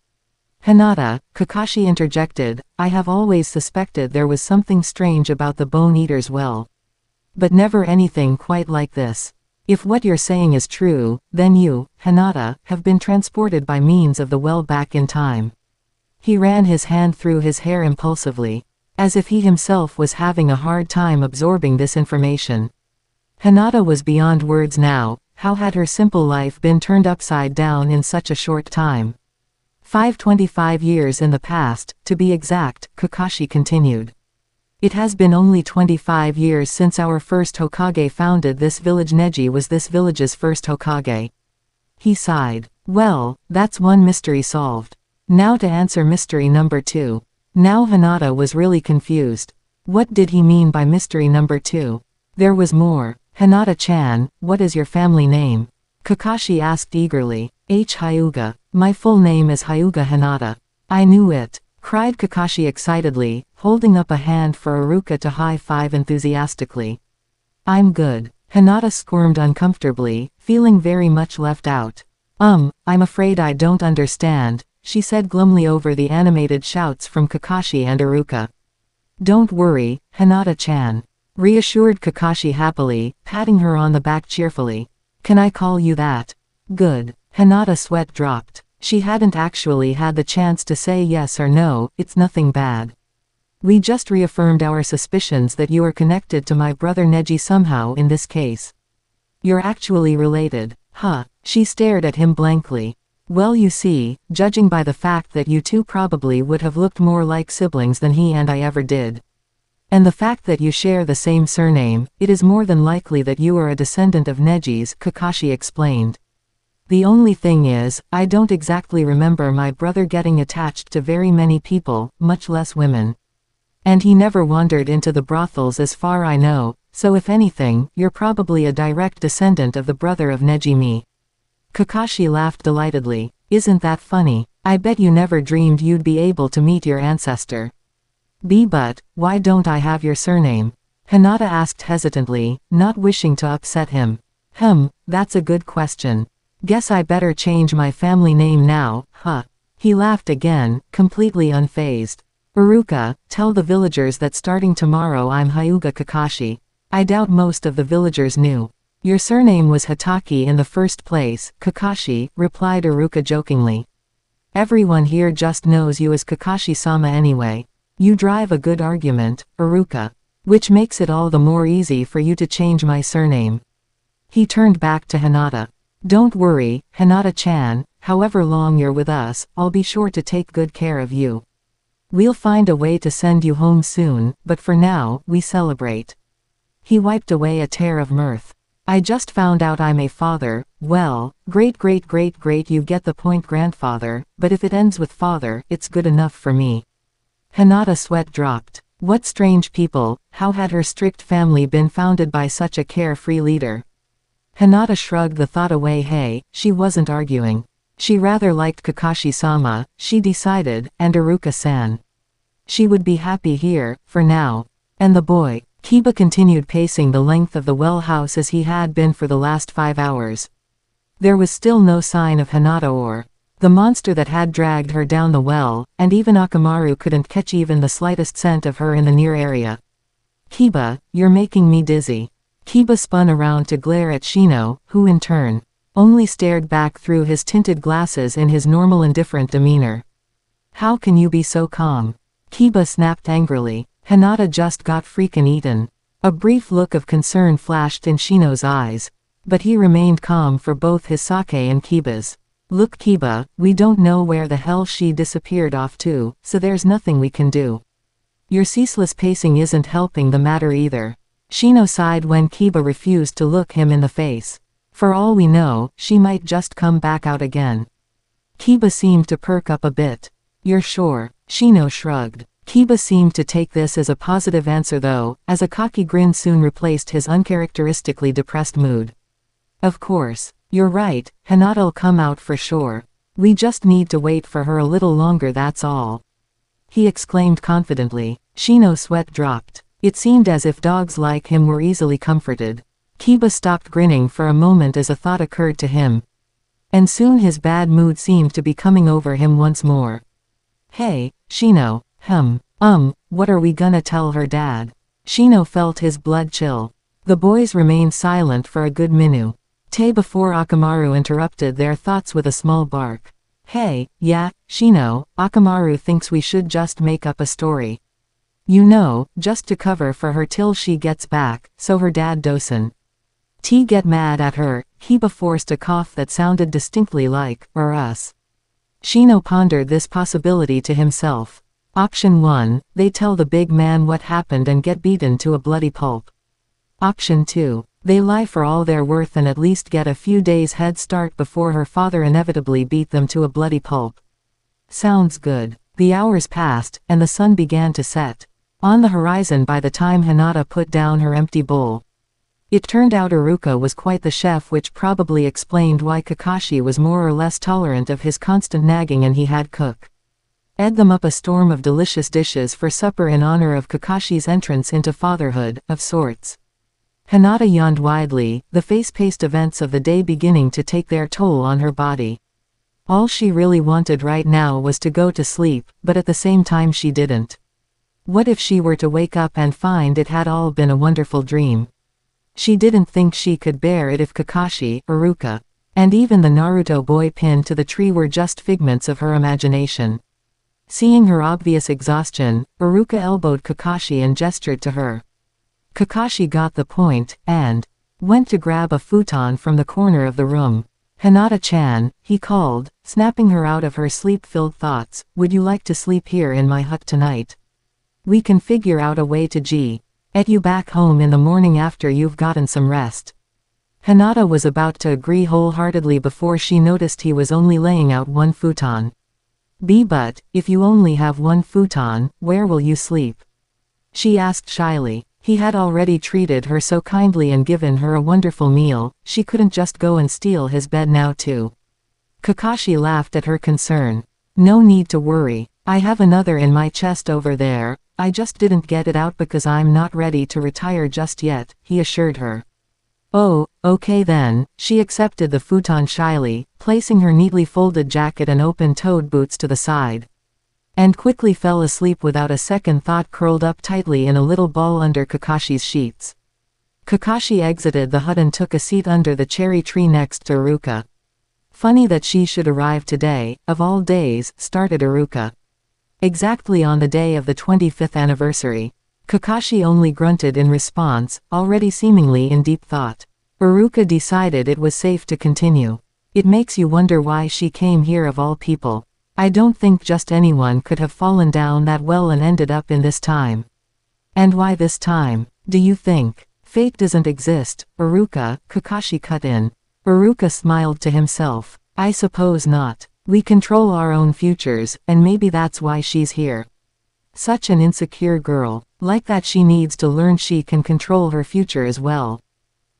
Speaker 1: Hinata, Kakashi interjected, I have always suspected there was something strange about the Bone Eater's Well. But never anything quite like this. If what you're saying is true, then you, Hinata, have been transported by means of the well back in time. He ran his hand through his hair impulsively, as if he himself was having a hard time absorbing this information. Hinata was beyond words now. How had her simple life been turned upside down in such a short time? 525 years in the past, to be exact, Kakashi continued. It has been only 25 years since our first Hokage founded this village. Neji was this village's first Hokage. He sighed. Well, that's one mystery solved. Now to answer mystery number 2. Now Hinata was really confused. What did he mean by mystery number 2? There was more. Hinata-chan, what is your family name? Kakashi asked eagerly. Hyuga. My full name is Hyuga Hinata. I knew it, cried Kakashi excitedly, holding up a hand for Iruka to high-five enthusiastically. I'm good. Hinata squirmed uncomfortably, feeling very much left out. I'm afraid I don't understand, she said glumly over the animated shouts from Kakashi and Iruka. Don't worry, Hinata-chan, reassured Kakashi happily, patting her on the back cheerfully. Can I call you that? Good. Hinata's sweat dropped. She hadn't actually had the chance to say yes or no. It's nothing bad. We just reaffirmed our suspicions that you are connected to my brother Neji somehow in this case. You're actually related. Huh? She stared at him blankly. Well, you see, judging by the fact that you two probably would have looked more like siblings than he and I ever did. And the fact that you share the same surname, it is more than likely that you are a descendant of Neji's, Kakashi explained. The only thing is, I don't exactly remember my brother getting attached to very many people, much less women. And he never wandered into the brothels as far I know, so if anything, you're probably a direct descendant of the brother of Neji-me. Kakashi laughed delightedly. Isn't that funny? I bet you never dreamed you'd be able to meet your ancestor. But, why don't I have your surname? Hinata asked hesitantly, not wishing to upset him. That's a good question. Guess I better change my family name now, huh? He laughed again, completely unfazed. Iruka, tell the villagers that starting tomorrow I'm Hyuga Kakashi. I doubt most of the villagers knew. Your surname was Hitaki in the first place, Kakashi, replied Iruka jokingly. Everyone here just knows you as Kakashi-sama anyway. You drive a good argument, Iruka. Which makes it all the more easy for you to change my surname. He turned back to Hinata. Don't worry, Hinata-chan, however long you're with us, I'll be sure to take good care of you. We'll find a way to send you home soon, but for now, we celebrate. He wiped away a tear of mirth. I just found out I'm a father. Well, great you get the point, grandfather, but if it ends with father, it's good enough for me. Hinata's sweat dropped. What strange people, how had her strict family been founded by such a carefree leader? Hinata shrugged the thought away. Hey, she wasn't arguing. She rather liked Kakashi-sama, she decided, and Iruka-san. She would be happy here, for now. And the boy. Kiba continued pacing the length of the well house as he had been for the last 5 hours. There was still no sign of Hinata or the monster that had dragged her down the well, and even Akamaru couldn't catch even the slightest scent of her in the near area. Kiba, you're making me dizzy. Kiba spun around to glare at Shino, who in turn only stared back through his tinted glasses in his normal indifferent demeanor. How can you be so calm? Kiba snapped angrily. Hinata just got freakin' eaten. A brief look of concern flashed in Shino's eyes. But he remained calm for both his sake and Kiba's. Look Kiba, we don't know where the hell she disappeared off to, so there's nothing we can do. Your ceaseless pacing isn't helping the matter either. Shino sighed when Kiba refused to look him in the face. For all we know, she might just come back out again. Kiba seemed to perk up a bit. You're sure? Shino shrugged. Kiba seemed to take this as a positive answer though, as a cocky grin soon replaced his uncharacteristically depressed mood. Of course. You're right, Hinata'll come out for sure. We just need to wait for her a little longer, that's all. He exclaimed confidently. Shino's sweat dropped. It seemed as if dogs like him were easily comforted. Kiba stopped grinning for a moment as a thought occurred to him. And soon his bad mood seemed to be coming over him once more. Hey, Shino, what are we gonna tell her dad? Shino felt his blood chill. The boys remained silent for a good minute. Before Akamaru interrupted their thoughts with a small bark. Hey, yeah, Shino, Akamaru thinks we should just make up a story. You know, just to cover for her till she gets back, so her dad doesn't get mad at her. Kiba forced a cough that sounded distinctly like, or us. Shino pondered this possibility to himself. Option 1, they tell the big man what happened and get beaten to a bloody pulp. Option 2, they lie for all they're worth and at least get a few days head start before her father inevitably beat them to a bloody pulp. Sounds good. The hours passed, and the sun began to set on the horizon by the time Hinata put down her empty bowl. It turned out Iruka was quite the chef, which probably explained why Kakashi was more or less tolerant of his constant nagging, and he had ed them up a storm of delicious dishes for supper in honor of Kakashi's entrance into fatherhood, of sorts. Hinata yawned widely, the face-paced events of the day beginning to take their toll on her body. All she really wanted right now was to go to sleep, but at the same time she didn't. What if she were to wake up and find it had all been a wonderful dream? She didn't think she could bear it if Kakashi, Iruka, and even the Naruto boy pinned to the tree were just figments of her imagination. Seeing her obvious exhaustion, Iruka elbowed Kakashi and gestured to her. Kakashi got the point, and went to grab a futon from the corner of the room. Hinata-chan, he called, snapping her out of her sleep-filled thoughts, would you like to sleep here in my hut tonight? We can figure out a way to get you back home in the morning after you've gotten some rest. Hinata was about to agree wholeheartedly before she noticed he was only laying out one futon. But, if you only have one futon, where will you sleep? She asked shyly. He had already treated her so kindly and given her a wonderful meal, she couldn't just go and steal his bed now too. Kakashi laughed at her concern. No need to worry. I have another in my chest over there, I just didn't get it out because I'm not ready to retire just yet, he assured her. Oh, okay then, she accepted the futon shyly, placing her neatly folded jacket and open-toed boots to the side. And quickly fell asleep without a second thought, curled up tightly in a little ball under Kakashi's sheets. Kakashi exited the hut and took a seat under the cherry tree next to Iruka. Funny that she should arrive today, of all days, started Iruka. Exactly on the day of the 25th anniversary. Kakashi only grunted in response, already seemingly in deep thought. Iruka decided it was safe to continue. It makes you wonder why she came here of all people. I don't think just anyone could have fallen down that well and ended up in this time. And why this time? Do you think fate doesn't exist, Iruka? Kakashi cut in. Iruka smiled to himself. I suppose not. We control our own futures, and maybe that's why she's here. Such an insecure girl. Like that she needs to learn she can control her future as well.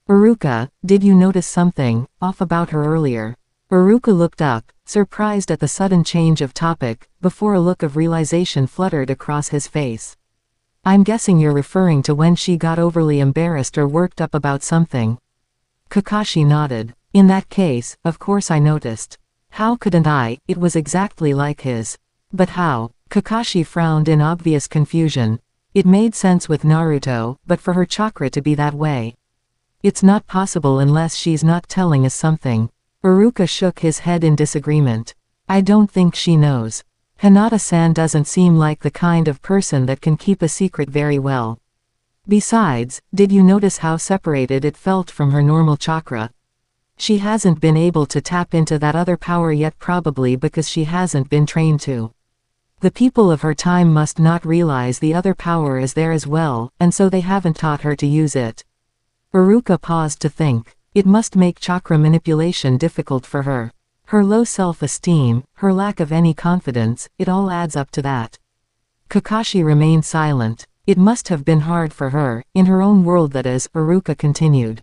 Speaker 1: Uruka, did you notice something off about her earlier? Uruka looked up, surprised at the sudden change of topic, before a look of realization fluttered across his face. I'm guessing you're referring to when she got overly embarrassed or worked up about something. Kakashi nodded. In that case, of course I noticed. How couldn't I? It was exactly like his. But how? Kakashi frowned in obvious confusion. It made sense with Naruto, but for her chakra to be that way. It's not possible unless she's not telling us something. Uruka shook his head in disagreement. I don't think she knows. Hinata-san doesn't seem like the kind of person that can keep a secret very well. Besides, did you notice how separated it felt from her normal chakra? She hasn't been able to tap into that other power yet, probably because she hasn't been trained to. The people of her time must not realize the other power is there as well, and so they haven't taught her to use it. Uruka paused to think. It must make chakra manipulation difficult for her. Her low self-esteem, her lack of any confidence, it all adds up to that. Kakashi remained silent. It must have been hard for her, in her own world that is, Uruka continued.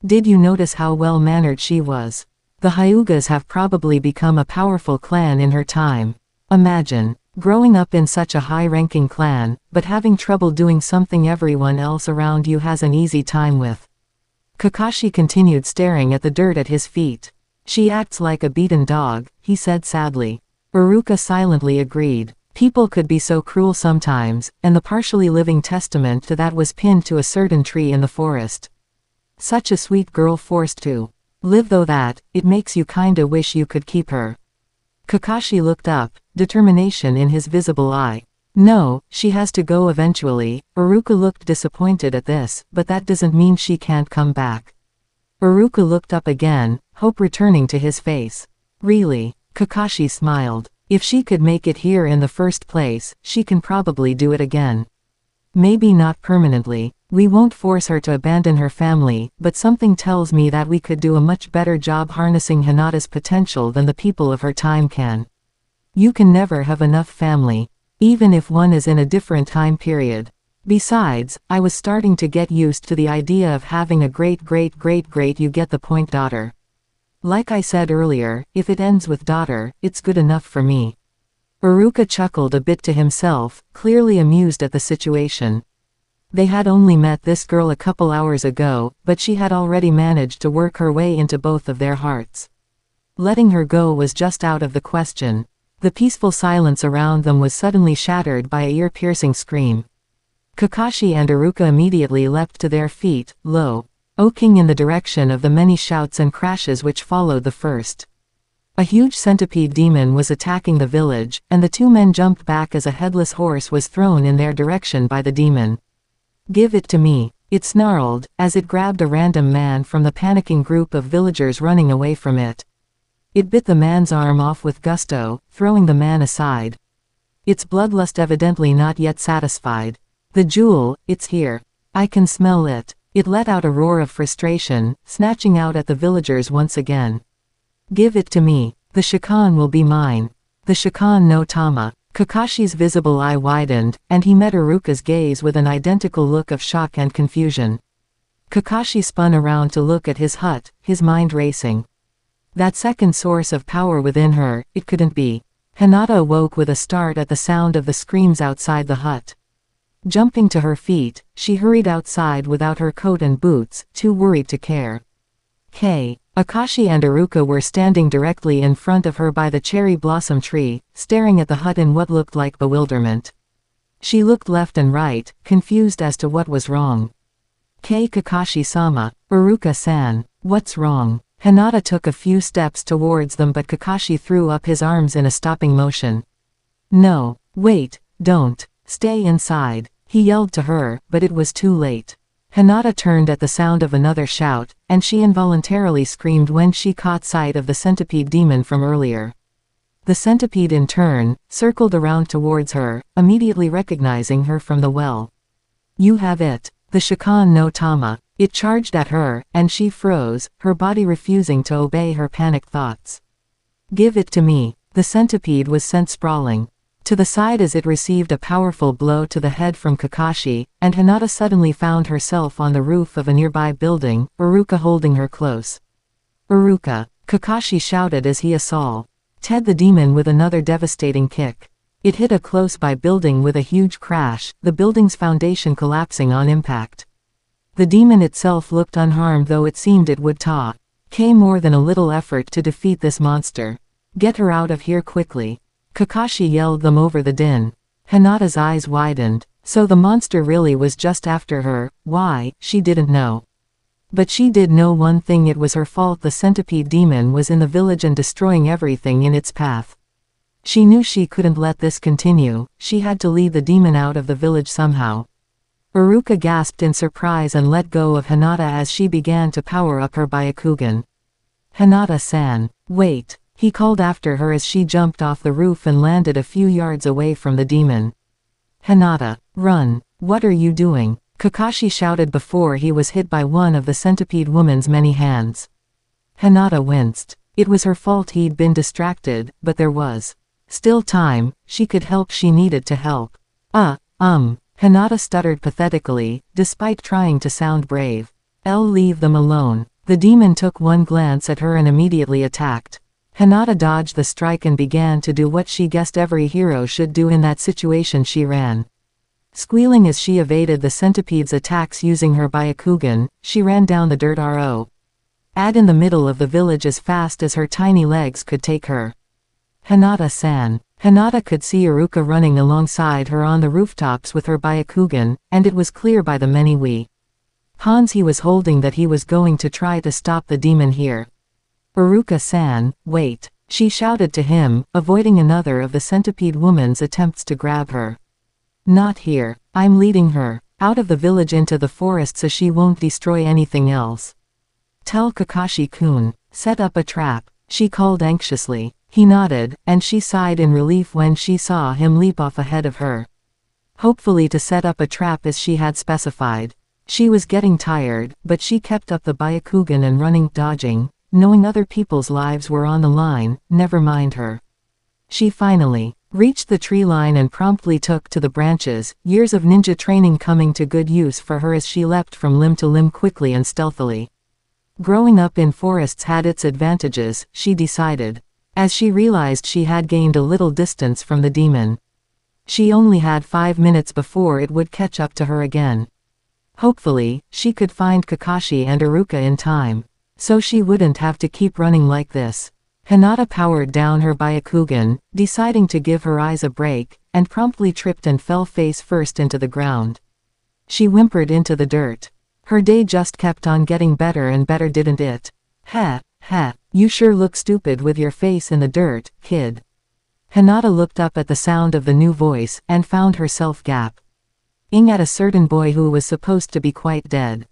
Speaker 1: Did you notice how well-mannered she was? The Hyugas have probably become a powerful clan in her time. Imagine, growing up in such a high-ranking clan, but having trouble doing something everyone else around you has an easy time with. Kakashi continued staring at the dirt at his feet. She acts like a beaten dog, he said sadly. Uruka silently agreed. People could be so cruel sometimes, and the partially living testament to that was pinned to a certain tree in the forest. Such a sweet girl forced to live, though that, it makes you kinda wish you could keep her. Kakashi looked up, determination in his visible eye. No, she has to go eventually. Uruka looked disappointed at this, but that doesn't mean she can't come back. Uruka looked up again, hope returning to his face. Really? Kakashi smiled. If she could make it here in the first place, she can probably do it again. Maybe not permanently. We won't force her to abandon her family, but something tells me that we could do a much better job harnessing Hinata's potential than the people of her time can. You can never have enough family. Even if one is in a different time period. Besides, I was starting to get used to the idea of having a great you get the point daughter. Like I said earlier, if it ends with daughter, it's good enough for me. Uruka chuckled a bit to himself, clearly amused at the situation. They had only met this girl a couple hours ago, but she had already managed to work her way into both of their hearts. Letting her go was just out of the question. The peaceful silence around them was suddenly shattered by a ear-piercing scream. Kakashi and Uruka immediately leapt to their feet, looking in the direction of the many shouts and crashes which followed the first. A huge centipede demon was attacking the village, and the two men jumped back as a headless horse was thrown in their direction by the demon. Give it to me, it snarled, as it grabbed a random man from the panicking group of villagers running away from it. It bit the man's arm off with gusto, throwing the man aside. Its bloodlust evidently not yet satisfied. The jewel, it's here. I can smell it. It let out a roar of frustration, snatching out at the villagers once again. Give it to me. The Shakan will be mine. The Shakan no Tama. Kakashi's visible eye widened, and he met Uruka's gaze with an identical look of shock and confusion. Kakashi spun around to look at his hut, his mind racing. That second source of power within her, it couldn't be. Hinata awoke with a start at the sound of the screams outside the hut. Jumping to her feet, she hurried outside without her coat and boots, too worried to care. Akashi and Uruka were standing directly in front of her by the cherry blossom tree, staring at the hut in what looked like bewilderment. She looked left and right, confused as to what was wrong. Kakashi-sama, Uruka-san, what's wrong? Hinata took a few steps towards them, but Kakashi threw up his arms in a stopping motion. No, wait, don't, stay inside, he yelled to her, but it was too late. Hinata turned at the sound of another shout, and she involuntarily screamed when she caught sight of the centipede demon from earlier. The centipede in turn, circled around towards her, immediately recognizing her from the well. You have it, the Shakan no Tama. It charged at her, and she froze, her body refusing to obey her panicked thoughts. Give it to me. The centipede was sent sprawling. to the side as it received a powerful blow to the head from Kakashi, and Hinata suddenly found herself on the roof of a nearby building, Iruka holding her close. "Iruka!" Kakashi shouted as he assaulted the demon with another devastating kick. It hit a close-by building with a huge crash, the building's foundation collapsing on impact. The demon itself looked unharmed, though it seemed it would take more than a little effort to defeat this monster. "Get her out of here quickly!" Kakashi yelled them over the din. Hinata's eyes widened. So the monster really was just after her. Why, she didn't know. But she did know one thing: it was her fault. The centipede demon was in the village and destroying everything in its path. She knew she couldn't let this continue. She had to lead the demon out of the village somehow. Iruka gasped in surprise and let go of Hinata as she began to power up her Byakugan. "Hinata-san, wait!" he called after her as she jumped off the roof and landed a few yards away from the demon. "Hinata, run! What are you doing?" Kakashi shouted before he was hit by one of the centipede woman's many hands. Hinata winced. It was her fault he'd been distracted, but there was still time. She could help. She needed to help. Hinata stuttered pathetically, despite trying to sound brave. Leave them alone." The demon took one glance at her and immediately attacked. Hinata dodged the strike and began to do what she guessed every hero should do in that situation. She ran. Squealing as she evaded the centipede's attacks using her Byakugan, she ran down the dirt road in the middle of the village as fast as her tiny legs could take her. "Hinata-san." Hinata could see Iruka running alongside her on the rooftops with her Byakugan, and it was clear by the many weapons he was holding that he was going to try to stop the demon here. "Iruka-san, wait!" she shouted to him, avoiding another of the centipede woman's attempts to grab her. "Not here. I'm leading her out of the village into the forest so she won't destroy anything else." "Tell Kakashi-kun, set up a trap," she called anxiously. He nodded, and she sighed in relief when she saw him leap off ahead of her. Hopefully to set up a trap as she had specified. She was getting tired, but she kept up the Byakugan and running, dodging, knowing other people's lives were on the line. Never mind her. She finally reached the tree line and promptly took to the branches, years of ninja training coming to good use for her as she leapt from limb to limb quickly and stealthily. Growing up in forests had its advantages, she decided, as she realized she had gained a little distance from the demon. She only had 5 minutes before it would catch up to her again. Hopefully, she could find Kakashi and Iruka in time, so she wouldn't have to keep running like this. Hinata powered down her Byakugan, deciding to give her eyes a break, and promptly tripped and fell face first into the ground. She whimpered into the dirt. Her day just kept on getting better and better, didn't it? "Heh, heh, you sure look stupid with your face in the dirt, kid." Hinata looked up at the sound of the new voice, and found herself gaping at a certain boy who was supposed to be quite dead.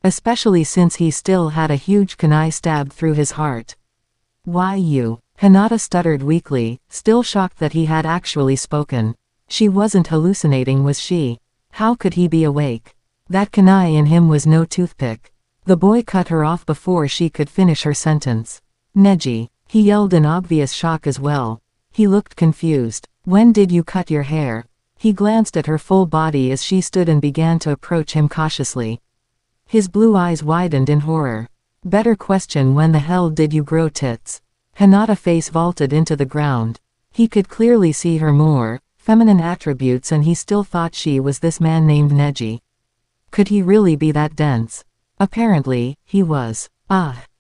Speaker 1: Especially since he still had a huge kunai stabbed through his heart. "Why you?" Hinata stuttered weakly, still shocked that he had actually spoken. She wasn't hallucinating, was she? How could he be awake? That kunai in him was no toothpick. The boy cut her off before she could finish her sentence. "Neji," he yelled in obvious shock as well. He looked confused. "When did you cut your hair?" He glanced at her full body as she stood and began to approach him cautiously. His blue eyes widened in horror. "Better question, when the hell did you grow tits?" Hinata's face vaulted into the ground. He could clearly see her more feminine attributes, and he still thought she was this man named Neji. Could he really be that dense? Apparently, he was.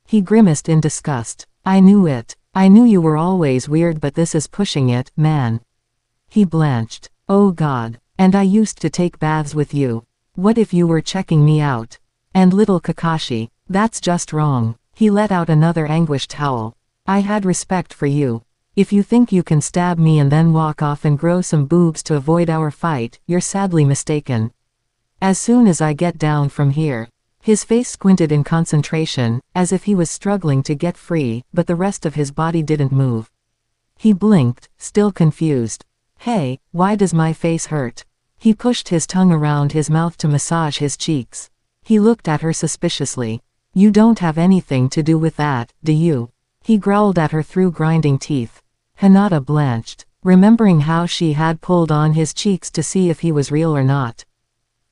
Speaker 1: He grimaced in disgust. "I knew it. I knew you were always weird, but this is pushing it, man." He blanched. "Oh God. And I used to take baths with you. What if you were checking me out? And little Kakashi, that's just wrong." He let out another anguished howl. "I had respect for you. If you think you can stab me and then walk off and grow some boobs to avoid our fight, you're sadly mistaken. As soon as I get down from here." His face squinted in concentration, as if he was struggling to get free, but the rest of his body didn't move. He blinked, still confused. "Hey, why does my face hurt?" He pushed his tongue around his mouth to massage his cheeks. He looked at her suspiciously. "You don't have anything to do with that, do you?" He growled at her through grinding teeth. Hinata blanched. remembering how she had pulled on his cheeks to see if he was real or not.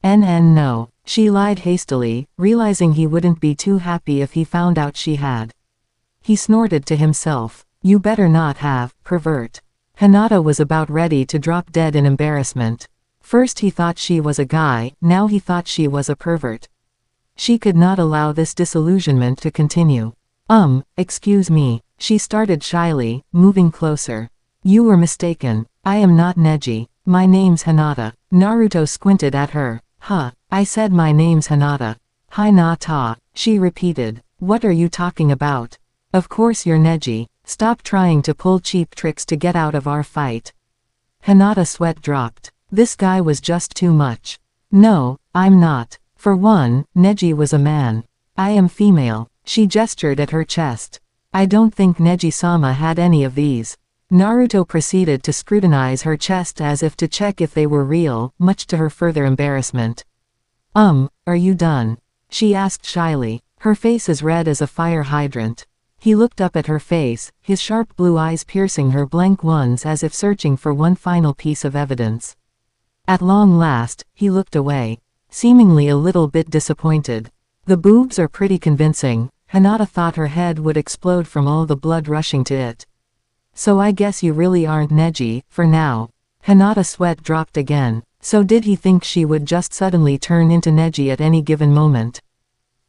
Speaker 1: No. She lied hastily, realizing he wouldn't be too happy if he found out she had. He snorted to himself. You better not have, pervert. Hinata was about ready to drop dead in embarrassment. First he thought she was a guy, now he thought she was a pervert. She could not allow this disillusionment to continue. Excuse me. She started shyly, moving closer. You were mistaken. I am not Neji. My name's Hinata. Naruto squinted at her. Huh. I said my name's Hinata. Hinata, she repeated. What are you talking about? Of course you're Neji. Stop trying to pull cheap tricks to get out of our fight. Hinata's sweat dropped. This guy was just too much. No, I'm not. For one, Neji was a man. I am female. She gestured at her chest. I don't think Neji-sama had any of these. Naruto proceeded to scrutinize her chest as if to check if they were real, much to her further embarrassment. Are you done? She asked shyly. Her face as red as a fire hydrant. He looked up at her face, his sharp blue eyes piercing her blank ones as if searching for one final piece of evidence. At long last, he looked away, seemingly a little bit disappointed. The boobs are pretty convincing. Hinata thought her head would explode from all the blood rushing to it. So I guess you really aren't Neji, for now. Hinata's sweat dropped again. So did he think she would just suddenly turn into Neji at any given moment?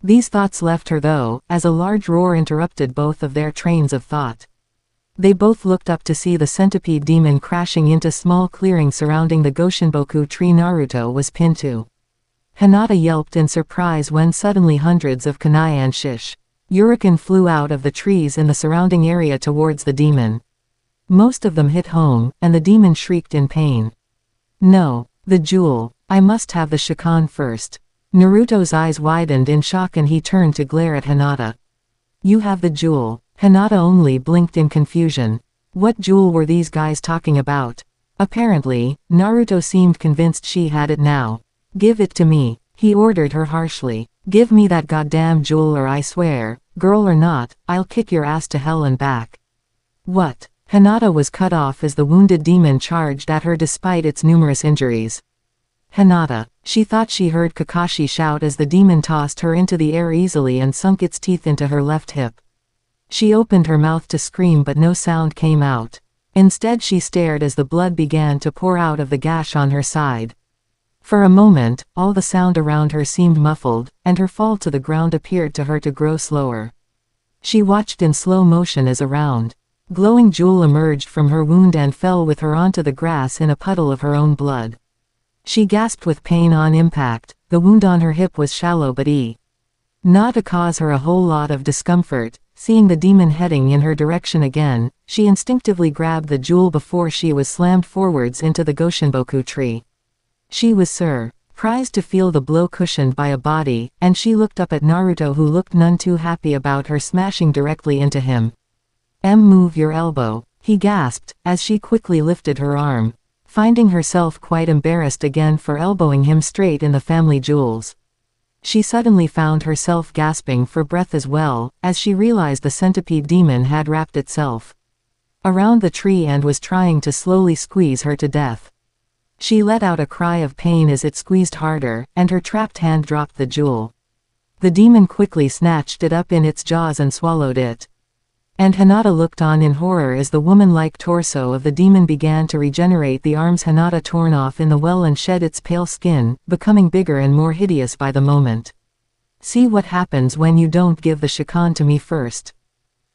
Speaker 1: These thoughts left her though, as a large roar interrupted both of their trains of thought. They both looked up to see the centipede demon crashing into small clearing surrounding the Goshinboku tree Naruto was pinned to. Hinata yelped in surprise when suddenly hundreds of kunai and shuriken flew out of the trees in the surrounding area towards the demon. Most of them hit home, and the demon shrieked in pain. No, the jewel. I must have the Shakan first. Naruto's eyes widened in shock and he turned to glare at Hinata. You have the jewel. Hinata only blinked in confusion. What jewel were these guys talking about? Apparently, Naruto seemed convinced she had it now. Give it to me, he ordered her harshly. Give me that goddamn jewel or I swear, girl or not, I'll kick your ass to hell and back. What? Hinata was cut off as the wounded demon charged at her despite its numerous injuries. Hinata, she thought she heard Kakashi shout as the demon tossed her into the air easily and sunk its teeth into her left hip. She opened her mouth to scream but no sound came out. Instead she stared as the blood began to pour out of the gash on her side. For a moment, all the sound around her seemed muffled, and her fall to the ground appeared to her to grow slower. She watched in slow motion as a round, glowing jewel emerged from her wound and fell with her onto the grass in a puddle of her own blood. She gasped with pain on impact. The wound on her hip was shallow but not to cause her a whole lot of discomfort. Seeing the demon heading in her direction again, she instinctively grabbed the jewel before she was slammed forwards into the Goshinboku tree. She was surprised to feel the blow cushioned by a body, and she looked up at Naruto who looked none too happy about her smashing directly into him. Move your elbow, he gasped, as she quickly lifted her arm, finding herself quite embarrassed again for elbowing him straight in the family jewels. She suddenly found herself gasping for breath as well, as she realized the centipede demon had wrapped itself around the tree and was trying to slowly squeeze her to death. She let out a cry of pain as it squeezed harder, and her trapped hand dropped the jewel. The demon quickly snatched it up in its jaws and swallowed it. And Hinata looked on in horror as the woman-like torso of the demon began to regenerate, the arms Hinata torn off in the well and shed its pale skin, becoming bigger and more hideous by the moment. See what happens when you don't give the Shakan to me first.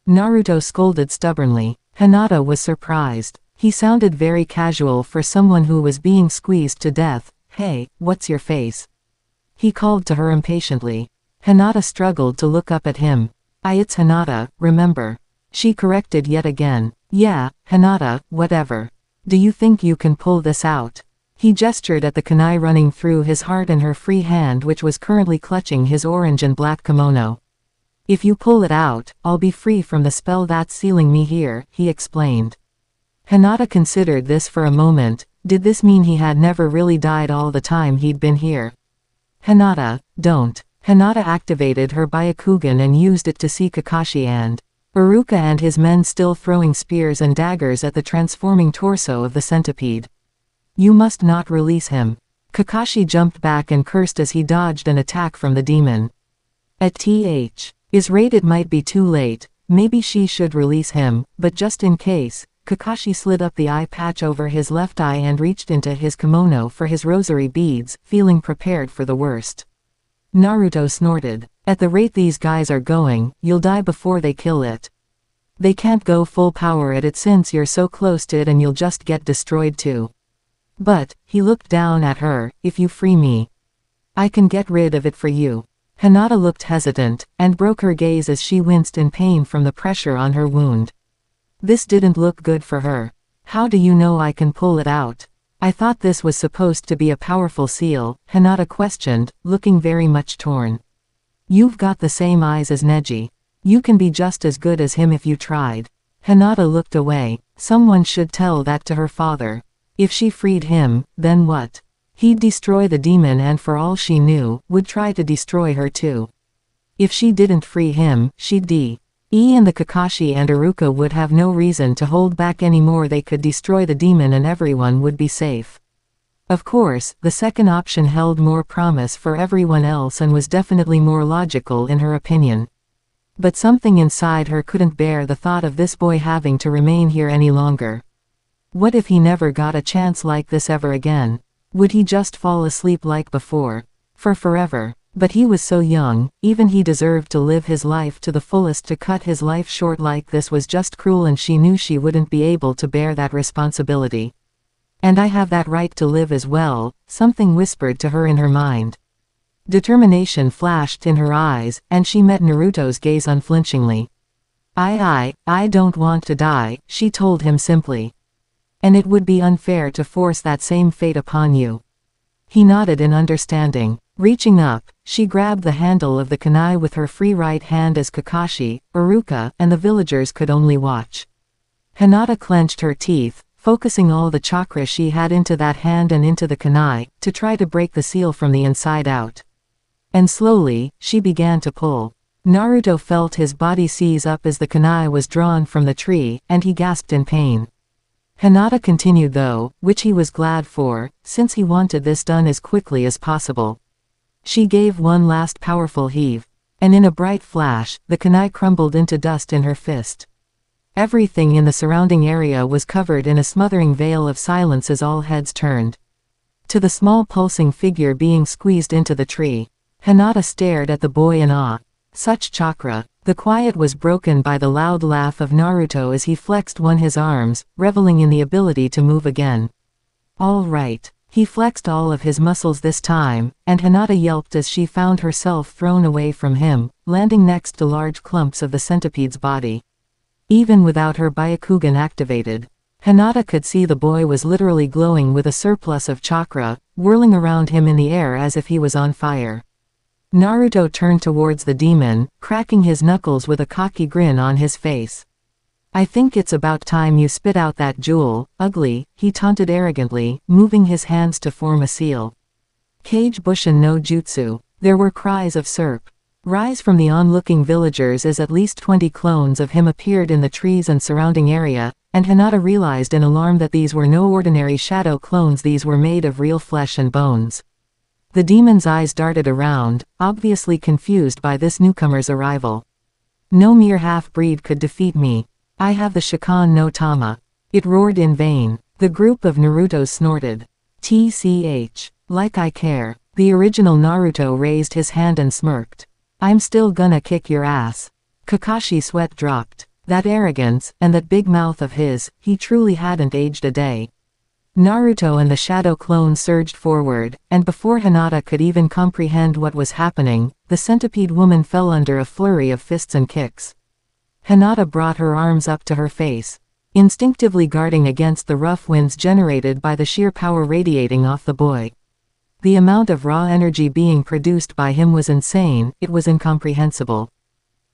Speaker 1: Naruto scolded stubbornly. Hinata was surprised. He sounded very casual for someone who was being squeezed to death. Hey, what's your face? He called to her impatiently. Hinata struggled to look up at him. It's Hinata, remember? She corrected yet again. Yeah, Hinata, whatever. Do you think you can pull this out? He gestured at the kunai running through his heart and her free hand which was currently clutching his orange and black kimono. If you pull it out, I'll be free from the spell that's sealing me here, he explained. Hinata considered this for a moment. Did this mean he had never really died all the time he'd been here? Hinata, don't. Hinata activated her Byakugan and used it to see Kakashi and Iruka and his men still throwing spears and daggers at the transforming torso of the centipede. You must not release him. Kakashi jumped back and cursed as he dodged an attack from the demon. Is right, it might be too late, maybe she should release him, but just in case, Kakashi slid up the eye patch over his left eye and reached into his kimono for his rosary beads, feeling prepared for the worst. Naruto snorted. At the rate these guys are going, you'll die before they kill it. They can't go full power at it since you're so close to it and you'll just get destroyed too. But, he looked down at her, if you free me, I can get rid of it for you. Hinata looked hesitant, and broke her gaze as she winced in pain from the pressure on her wound. This didn't look good for her. How do you know I can pull it out? I thought this was supposed to be a powerful seal, Hinata questioned, looking very much torn. You've got the same eyes as Neji. You can be just as good as him if you tried. Hinata looked away. Someone should tell that to her father. If she freed him, then what? He'd destroy the demon and for all she knew, would try to destroy her too. If she didn't free him, she'd and the Kakashi and Iruka would have no reason to hold back anymore. They could destroy the demon and everyone would be safe. Of course, the second option held more promise for everyone else and was definitely more logical in her opinion. But something inside her couldn't bear the thought of this boy having to remain here any longer. What if he never got a chance like this ever again? Would he just fall asleep like before? For forever? But he was so young, even he deserved to live his life to the fullest. To cut his life short like this was just cruel, and she knew she wouldn't be able to bear that responsibility. And I have that right to live as well, something whispered to her in her mind. Determination flashed in her eyes, and she met Naruto's gaze unflinchingly. I don't want to die, she told him simply. And it would be unfair to force that same fate upon you. He nodded in understanding. Reaching up, she grabbed the handle of the kunai with her free right hand as Kakashi, Iruka, and the villagers could only watch. Hinata clenched her teeth, focusing all the chakra she had into that hand and into the kunai, to try to break the seal from the inside out. And slowly, she began to pull. Naruto felt his body seize up as the kunai was drawn from the tree, and he gasped in pain. Hinata continued though, which he was glad for, since he wanted this done as quickly as possible. She gave one last powerful heave. And in a bright flash, the kunai crumbled into dust in her fist. Everything in the surrounding area was covered in a smothering veil of silence as all heads turned to the small pulsing figure being squeezed into the tree. Hinata stared at the boy in awe. Such chakra. The quiet was broken by the loud laugh of Naruto as he flexed his arms, reveling in the ability to move again. All right. He flexed all of his muscles this time, and Hinata yelped as she found herself thrown away from him, landing next to large clumps of the centipede's body. Even without her Byakugan activated, Hinata could see the boy was literally glowing with a surplus of chakra, whirling around him in the air as if he was on fire. Naruto turned towards the demon, cracking his knuckles with a cocky grin on his face. I think it's about time you spit out that jewel, ugly, he taunted arrogantly, moving his hands to form a seal. Kage Bushin no Jutsu. There were cries of "Serp! Rise!" from the onlooking villagers as at least 20 clones of him appeared in the trees and surrounding area, and Hinata realized in alarm that these were no ordinary shadow clones. These were made of real flesh and bones. The demon's eyes darted around, obviously confused by this newcomer's arrival. No mere half-breed could defeat me. I have the Shakan no Tama. It roared in vain. The group of Narutos snorted. TCH. Like I care. The original Naruto raised his hand and smirked. I'm still gonna kick your ass. Kakashi's sweat dropped. That arrogance, and that big mouth of his, he truly hadn't aged a day. Naruto and the shadow clone surged forward, and before Hinata could even comprehend what was happening, the centipede woman fell under a flurry of fists and kicks. Hinata brought her arms up to her face, instinctively guarding against the rough winds generated by the sheer power radiating off the boy. The amount of raw energy being produced by him was insane. It was incomprehensible.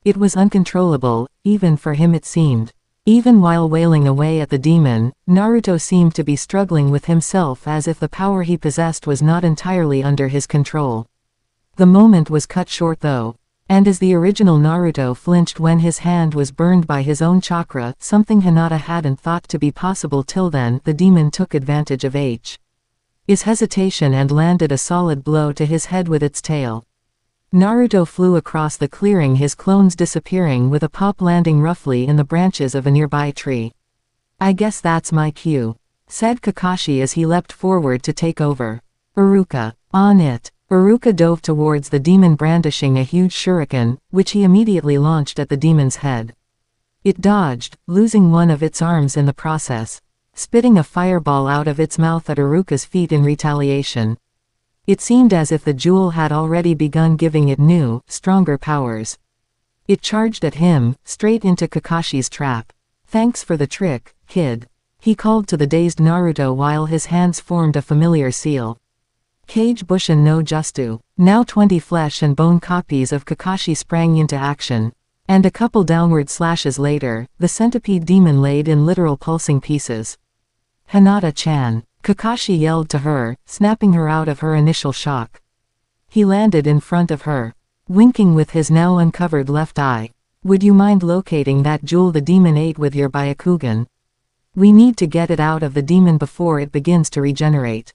Speaker 1: It was uncontrollable, even for him it seemed. Even while wailing away at the demon, Naruto seemed to be struggling with himself as if the power he possessed was not entirely under his control. The moment was cut short though. And as the original Naruto flinched when his hand was burned by his own chakra, something Hinata hadn't thought to be possible till then, the demon took advantage of his hesitation and landed a solid blow to his head with its tail. Naruto flew across the clearing, his clones disappearing with a pop, landing roughly in the branches of a nearby tree. "I guess that's my cue," said Kakashi as he leapt forward to take over. "Iruka, on it!" Iruka dove towards the demon, brandishing a huge shuriken, which he immediately launched at the demon's head. It dodged, losing one of its arms in the process, spitting a fireball out of its mouth at Iruka's feet in retaliation. It seemed as if the jewel had already begun giving it new, stronger powers. It charged at him, straight into Kakashi's trap. "Thanks for the trick, kid," he called to the dazed Naruto while his hands formed a familiar seal. Kage Bushin no Justu. Now 20 flesh and bone copies of Kakashi sprang into action. And a couple downward slashes later, the centipede demon laid in literal pulsing pieces. "Hinata-chan," Kakashi yelled to her, snapping her out of her initial shock. He landed in front of her, winking with his now uncovered left eye. "Would you mind locating that jewel the demon ate with your Byakugan? We need to get it out of the demon before it begins to regenerate."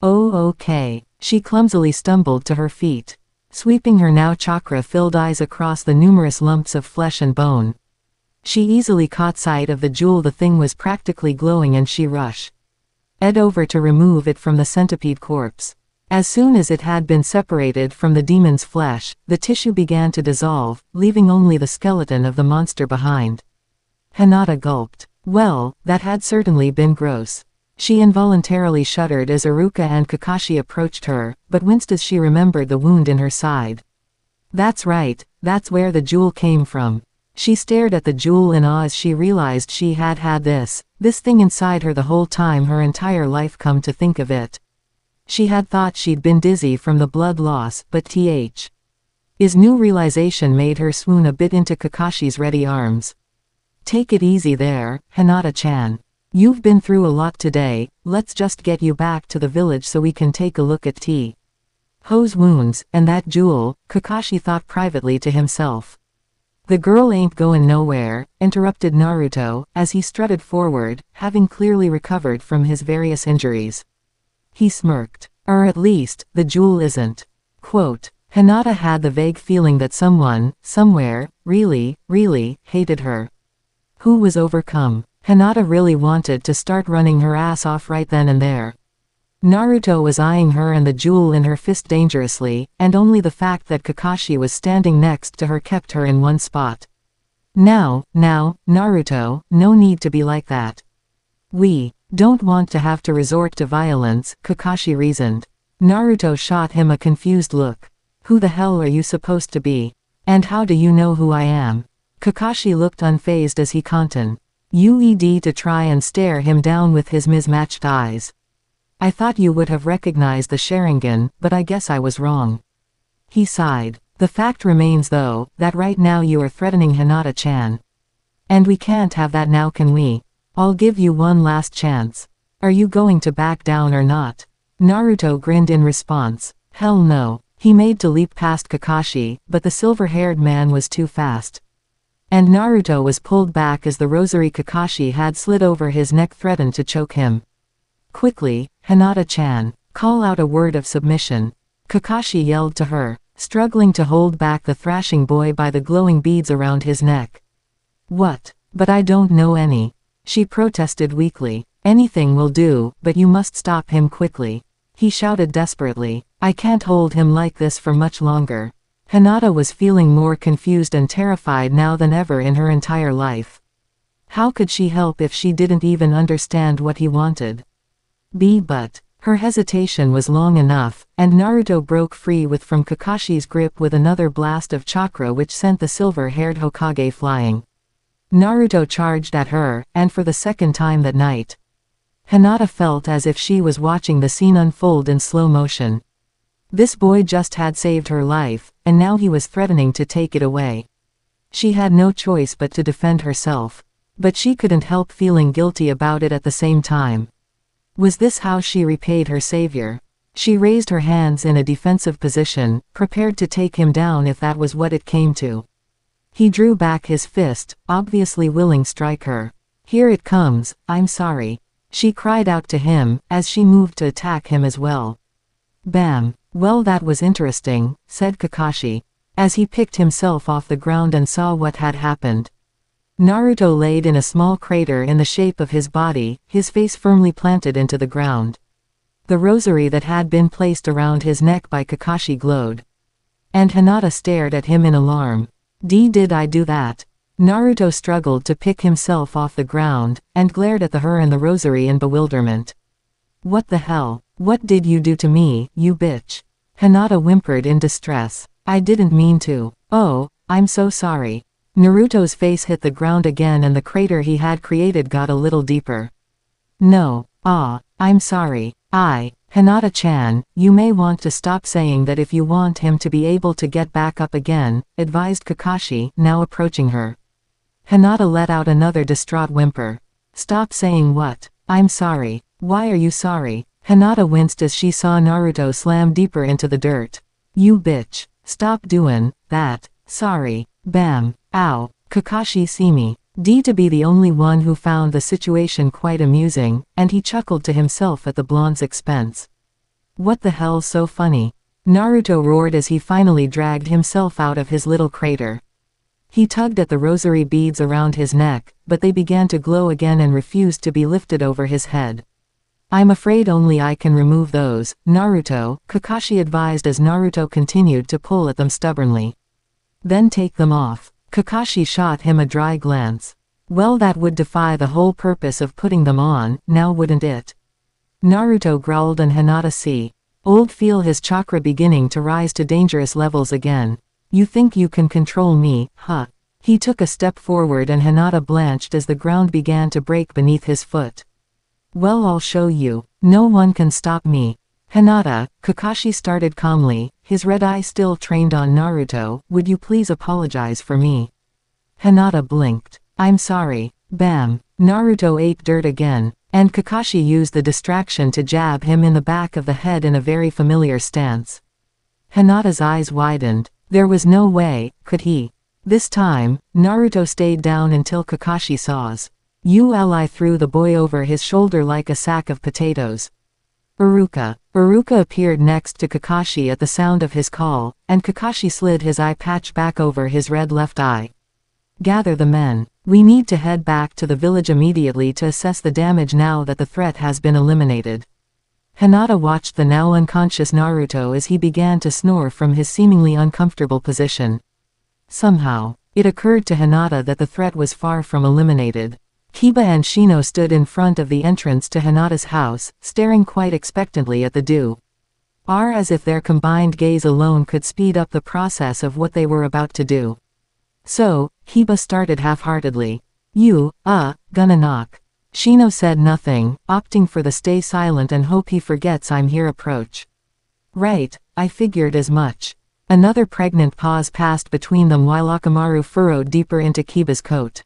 Speaker 1: "Oh, okay." She clumsily stumbled to her feet, sweeping her now chakra-filled eyes across the numerous lumps of flesh and bone. She easily caught sight of the jewel. The thing was practically glowing, and she rushed over to remove it from the centipede corpse. As soon as it had been separated from the demon's flesh, the tissue began to dissolve, leaving only the skeleton of the monster behind. Hinata gulped. Well, that had certainly been gross. She involuntarily shuddered as Iruka and Kakashi approached her, but winced as she remembered the wound in her side. "That's right, that's where the jewel came from." She stared at the jewel in awe as she realized she had had this thing inside her the whole time, her entire life. Come to think of it, she had thought she'd been dizzy from the blood loss, but his new realization made her swoon a bit into Kakashi's ready arms. "Take it easy there, Hinata-chan. You've been through a lot today, let's just get you back to the village so we can take a look at Ho's wounds, and that jewel," Kakashi thought privately to himself. "The girl ain't goin' nowhere," interrupted Naruto, as he strutted forward, having clearly recovered from his various injuries. He smirked. "Or at least, the jewel isn't." Quote, Hinata had the vague feeling that someone, somewhere, really, really, hated her. Who was overcome? Hinata really wanted to start running her ass off right then and there. Naruto was eyeing her and the jewel in her fist dangerously, and only the fact that Kakashi was standing next to her kept her in one spot. Now, Naruto, no need to be like that. We don't want to have to resort to violence," Kakashi reasoned. Naruto shot him a confused look. "Who the hell are you supposed to be? And how do you know who I am?" Kakashi looked unfazed as he continued to try and stare him down with his mismatched eyes. "I thought you would have recognized the Sharingan, but I guess I was wrong." He sighed. "The fact remains though, that right now you are threatening Hinata-chan. And we can't have that now, can we? I'll give you one last chance. Are you going to back down or not?" Naruto grinned in response. "Hell no." He made to leap past Kakashi, but the silver-haired man was too fast. And Naruto was pulled back as the rosary Kakashi had slid over his neck threatened to choke him. "Quickly, Hinata-chan, call out a word of submission," Kakashi yelled to her, struggling to hold back the thrashing boy by the glowing beads around his neck. "What? But I don't know any," she protested weakly. "Anything will do, but you must stop him quickly," he shouted desperately. "I can't hold him like this for much longer." Hinata was feeling more confused and terrified now than ever in her entire life. How could she help if she didn't even understand what he wanted? But her hesitation was long enough, and Naruto broke free from Kakashi's grip with another blast of chakra which sent the silver-haired Hokage flying. Naruto charged at her, and for the second time that night, Hinata felt as if she was watching the scene unfold in slow motion. This boy just had saved her life, and now he was threatening to take it away. She had no choice but to defend herself. But she couldn't help feeling guilty about it at the same time. Was this how she repaid her savior? She raised her hands in a defensive position, prepared to take him down if that was what it came to. He drew back his fist, obviously willing to strike her. "Here it comes, I'm sorry," she cried out to him, as she moved to attack him as well. Bam! "Well, that was interesting," said Kakashi, as he picked himself off the ground and saw what had happened. Naruto laid in a small crater in the shape of his body, his face firmly planted into the ground. The rosary that had been placed around his neck by Kakashi glowed. And Hinata stared at him in alarm. Did I do that?" Naruto struggled to pick himself off the ground, and glared at her and the rosary in bewilderment. "What the hell? What did you do to me, you bitch?" Hinata whimpered in distress. "I didn't mean to. Oh, I'm so sorry." Naruto's face hit the ground again and the crater he had created got a little deeper. "No. I'm sorry. Hinata-chan, you may want to stop saying that if you want him to be able to get back up again," advised Kakashi, now approaching her. Hinata let out another distraught whimper. "Stop saying what? I'm sorry. Why are you sorry?" Hinata winced as she saw Naruto slam deeper into the dirt. "You bitch. Stop doing that. Sorry." Bam. "Ow. Kakashi see me." To be the only one who found the situation quite amusing, and he chuckled to himself at the blonde's expense. "What the hell's so funny?" Naruto roared as he finally dragged himself out of his little crater. He tugged at the rosary beads around his neck, but they began to glow again and refused to be lifted over his head. "I'm afraid only I can remove those, Naruto," Kakashi advised as Naruto continued to pull at them stubbornly. "Then take them off." Kakashi shot him a dry glance. "Well, that would defy the whole purpose of putting them on, now wouldn't it?" Naruto growled and Hinata feel his chakra beginning to rise to dangerous levels again. "You think you can control me, huh?" He took a step forward and Hinata blanched as the ground began to break beneath his foot. "Well, I'll show you. No one can stop me." "Hinata," Kakashi started calmly, his red eye still trained on Naruto, "would you please apologize for me?" Hinata blinked. "I'm sorry." Bam. Naruto ate dirt again, and Kakashi used the distraction to jab him in the back of the head in a very familiar stance. Hinata's eyes widened. There was no way, could he? This time, Naruto stayed down until Kakashi saws. Uli threw the boy over his shoulder like a sack of potatoes. Iruka. Iruka appeared next to Kakashi at the sound of his call, and Kakashi slid his eye patch back over his red left eye. "Gather the men. We need to head back to the village immediately to assess the damage now that the threat has been eliminated." Hinata watched the now unconscious Naruto as he began to snore from his seemingly uncomfortable position. Somehow, it occurred to Hinata that the threat was far from eliminated. Kiba and Shino stood in front of the entrance to Hinata's house, staring quite expectantly at the as if their combined gaze alone could speed up the process of what they were about to do. So, Kiba started half-heartedly. Gonna knock." Shino said nothing, opting for the stay silent and hope he forgets I'm here approach. "Right, I figured as much." Another pregnant pause passed between them while Akamaru furrowed deeper into Kiba's coat.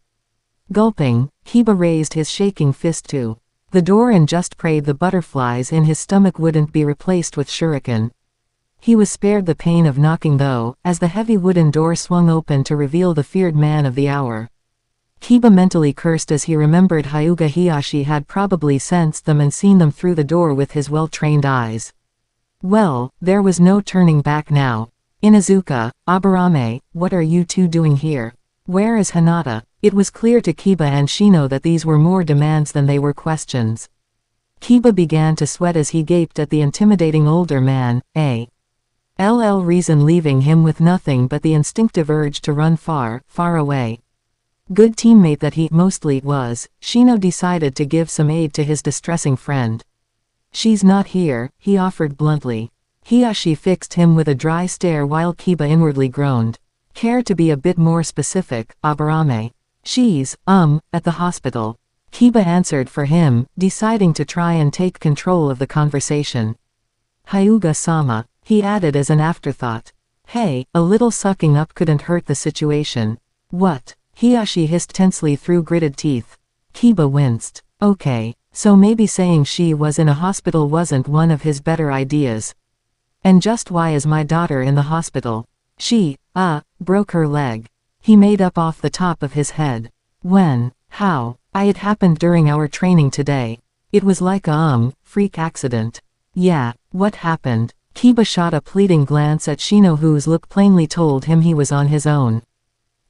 Speaker 1: Gulping, Kiba raised his shaking fist to the door and just prayed the butterflies in his stomach wouldn't be replaced with shuriken. He was spared the pain of knocking though, as the heavy wooden door swung open to reveal the feared man of the hour. Kiba mentally cursed as he remembered Hyuga Hiyashi had probably sensed them and seen them through the door with his well-trained eyes. Well, there was no turning back now. "Inuzuka, Aburame, what are you two doing here? Where is Hinata?" It was clear to Kiba and Shino that these were more demands than they were questions. Kiba began to sweat as he gaped at the intimidating older man, reason leaving him with nothing but the instinctive urge to run far, far away. Good teammate that he mostly was, Shino decided to give some aid to his distressing friend. "She's not here," he offered bluntly. Hiyashi fixed him with a dry stare while Kiba inwardly groaned. "Care to be a bit more specific, Aburame?" "She's, at the hospital." Kiba answered for him, deciding to try and take control of the conversation. "Hyuga-sama," he added as an afterthought. "Hey, a little sucking up couldn't hurt the situation." "What?" Hiyashi hissed tensely through gritted teeth. Kiba winced. "Okay. So maybe saying she was in a hospital wasn't one of his better ideas. And just why is my daughter in the hospital? She, broke her leg. He made up off the top of his head. When? How? It happened during our training today. It was like a, freak accident. Yeah, what happened? Kiba shot a pleading glance at Shino, whose look plainly told him he was on his own.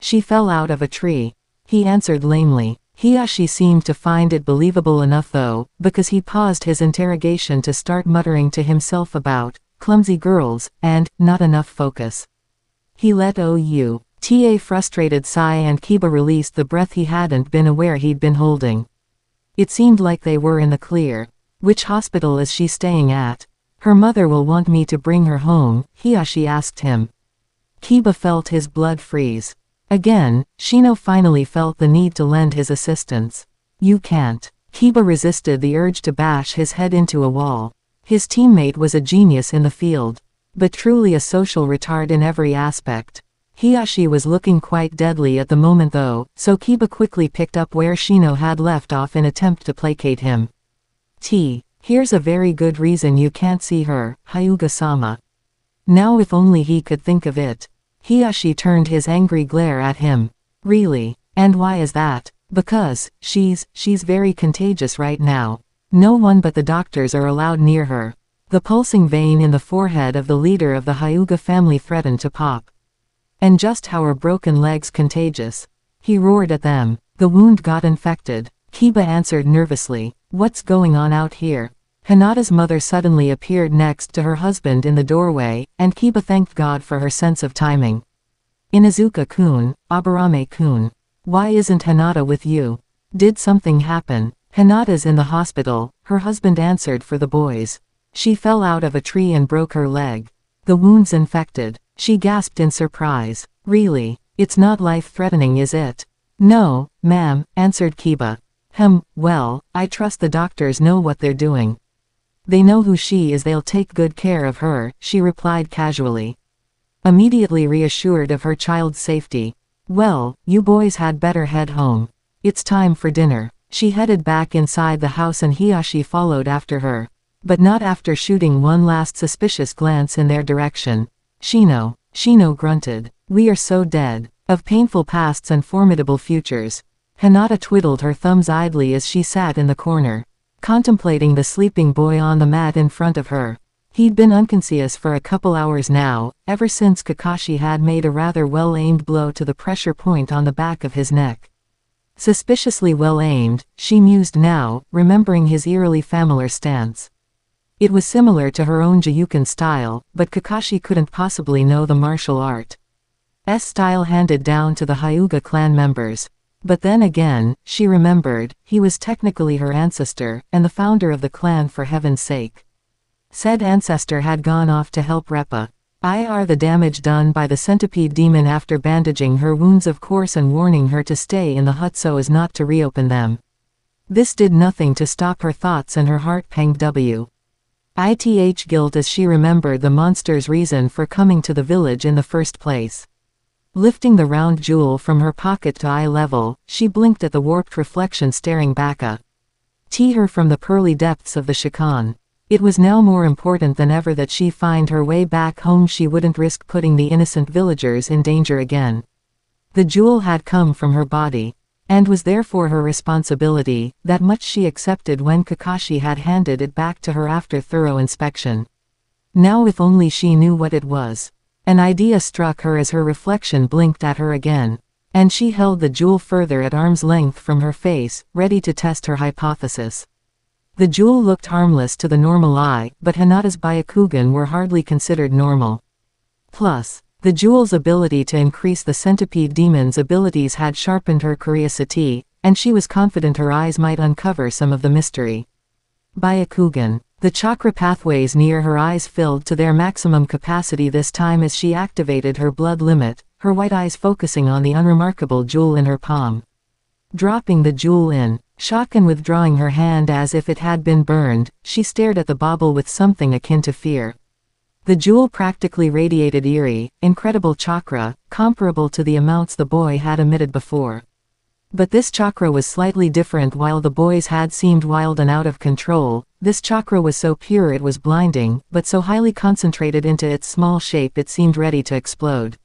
Speaker 1: She fell out of a tree. He answered lamely. Hiashi seemed to find it believable enough though, because he paused his interrogation to start muttering to himself about clumsy girls, and not enough focus. He let out a frustrated sigh, and Kiba released the breath he hadn't been aware he'd been holding. It seemed like they were in the clear. Which hospital is she staying at? Her mother will want me to bring her home, Hiashi asked him. Kiba felt his blood freeze. Again, Shino finally felt the need to lend his assistance. You can't. Kiba resisted the urge to bash his head into a wall. His teammate was a genius in the field. But truly a social retard in every aspect. Hiashi was looking quite deadly at the moment though, so Kiba quickly picked up where Shino had left off in attempt to placate him. Here's a very good reason you can't see her, Hyuga-sama. Now if only he could think of it. Hiashi turned his angry glare at him. Really? And why is that? Because, she's very contagious right now. No one but the doctors are allowed near her. The pulsing vein in the forehead of the leader of the Hyuga family threatened to pop. And just how are broken legs contagious? He roared at them. The wound got infected. Kiba answered nervously. What's going on out here? Hinata's mother suddenly appeared next to her husband in the doorway, and Kiba thanked God for her sense of timing. Inuzuka-kun, Aburame-kun. Why isn't Hinata with you? Did something happen? Hinata's in the hospital, her husband answered for the boys. She fell out of a tree and broke her leg. The wound's infected. She gasped in surprise. Really? It's not life-threatening, is it? No, ma'am, answered Kiba. Well, I trust the doctors know what they're doing. They know who she is, they'll take good care of her, she replied casually. Immediately reassured of her child's safety. Well, you boys had better head home. It's time for dinner. She headed back inside the house and Hiashi followed after her. But not after shooting one last suspicious glance in their direction. Shino grunted. We are so dead. Of painful pasts and formidable futures. Hinata twiddled her thumbs idly as she sat in the corner, contemplating the sleeping boy on the mat in front of her. He'd been unconscious for a couple hours now, ever since Kakashi had made a rather well-aimed blow to the pressure point on the back of his neck. Suspiciously well-aimed, she mused now, remembering his eerily familiar stance. It was similar to her own Jiyuken style, but Kakashi couldn't possibly know the martial art. Style handed down to the Hyuga clan members. But then again, she remembered, he was technically her ancestor, and the founder of the clan for heaven's sake. Said ancestor had gone off to help Repa. The damage done by the centipede demon after bandaging her wounds of course and warning her to stay in the hut so as not to reopen them. This did nothing to stop her thoughts and her heart panged guilt as she remembered the monster's reason for coming to the village in the first place. Lifting the round jewel from her pocket to eye level, she blinked at the warped reflection staring back at her from the pearly depths of the Shikan. It was now more important than ever that she find her way back home. She wouldn't risk putting the innocent villagers in danger again. The jewel had come from her body, and was therefore her responsibility. That much she accepted when Kakashi had handed it back to her after thorough inspection. Now if only she knew what it was. An idea struck her as her reflection blinked at her again, and she held the jewel further at arm's length from her face, ready to test her hypothesis. The jewel looked harmless to the normal eye, but Hinata's Byakugan were hardly considered normal. Plus, the jewel's ability to increase the centipede demon's abilities had sharpened her curiosity, and she was confident her eyes might uncover some of the mystery. Byakugan. The chakra pathways near her eyes filled to their maximum capacity this time as she activated her blood limit, her white eyes focusing on the unremarkable jewel in her palm. Dropping the jewel in, shock and withdrawing her hand as if it had been burned, she stared at the bauble with something akin to fear. The jewel practically radiated eerie, incredible chakra, comparable to the amounts the boy had emitted before. But this chakra was slightly different. While the boy's had seemed wild and out of control, this chakra was so pure it was blinding, but so highly concentrated into its small shape it seemed ready to explode.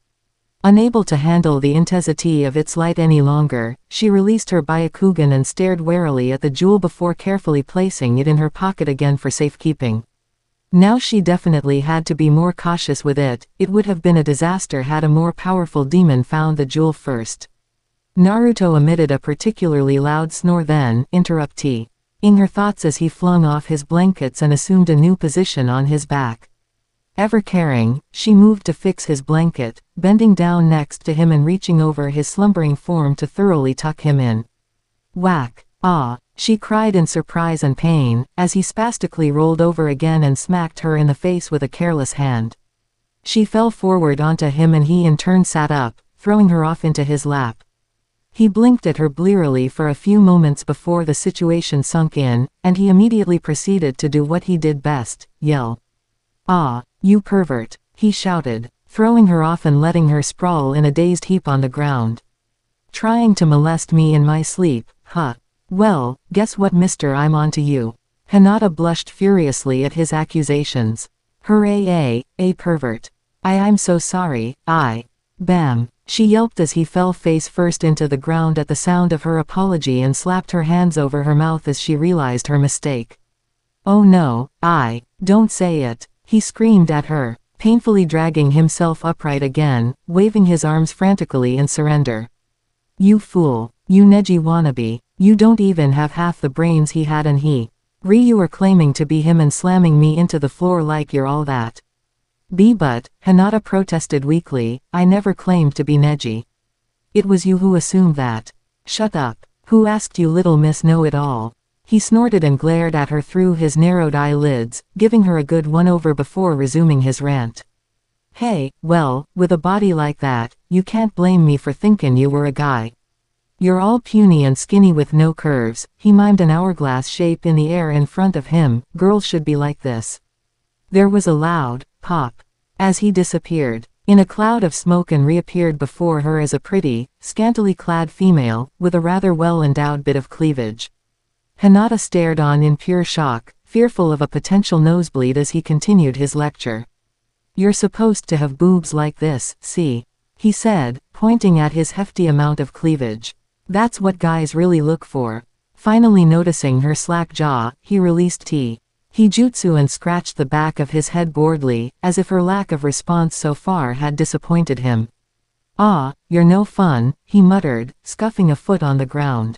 Speaker 1: Unable to handle the intensity of its light any longer, she released her Byakugan and stared warily at the jewel before carefully placing it in her pocket again for safekeeping. Now she definitely had to be more cautious with it. It would have been a disaster had a more powerful demon found the jewel first. Naruto emitted a particularly loud snore, then interrupting her thoughts as he flung off his blankets and assumed a new position on his back. Ever caring, she moved to fix his blanket, bending down next to him and reaching over his slumbering form to thoroughly tuck him in. Whack! Ah! She cried in surprise and pain, as he spastically rolled over again and smacked her in the face with a careless hand. She fell forward onto him and he in turn sat up, throwing her off into his lap. He blinked at her blearily for a few moments before the situation sunk in, and he immediately proceeded to do what he did best, yell. "Ah, you pervert," he shouted, throwing her off and letting her sprawl in a dazed heap on the ground. "Trying to molest me in my sleep, huh? Well, guess what, mister, I'm on to you." Hinata blushed furiously at his accusations. "Hooray, a pervert. I'm so sorry, Bam. She yelped as he fell face first into the ground at the sound of her apology and slapped her hands over her mouth as she realized her mistake. "Oh no, don't say it," he screamed at her, painfully dragging himself upright again, waving his arms frantically in surrender. "You fool, you Neji wannabe, you don't even have half the brains he had, and you are claiming to be him and slamming me into the floor like you're all that." But, Hinata protested weakly, "I never claimed to be Neji. It was you who assumed that." "Shut up. Who asked you, little miss know-it-all?" He snorted and glared at her through his narrowed eyelids, giving her a good one-over before resuming his rant. "Hey, well, with a body like that, you can't blame me for thinking you were a guy. You're all puny and skinny with no curves." He mimed an hourglass shape in the air in front of him. "Girls should be like this." There was a loud pop as he disappeared in a cloud of smoke and reappeared before her as a pretty, scantily clad female, with a rather well-endowed bit of cleavage. Hinata stared on in pure shock, fearful of a potential nosebleed as he continued his lecture. "You're supposed to have boobs like this, see?" he said, pointing at his hefty amount of cleavage. "That's what guys really look for." Finally noticing her slack jaw, he released he jutsu and scratched the back of his head boredly, as if her lack of response so far had disappointed him. "Ah, you're no fun," he muttered, scuffing a foot on the ground.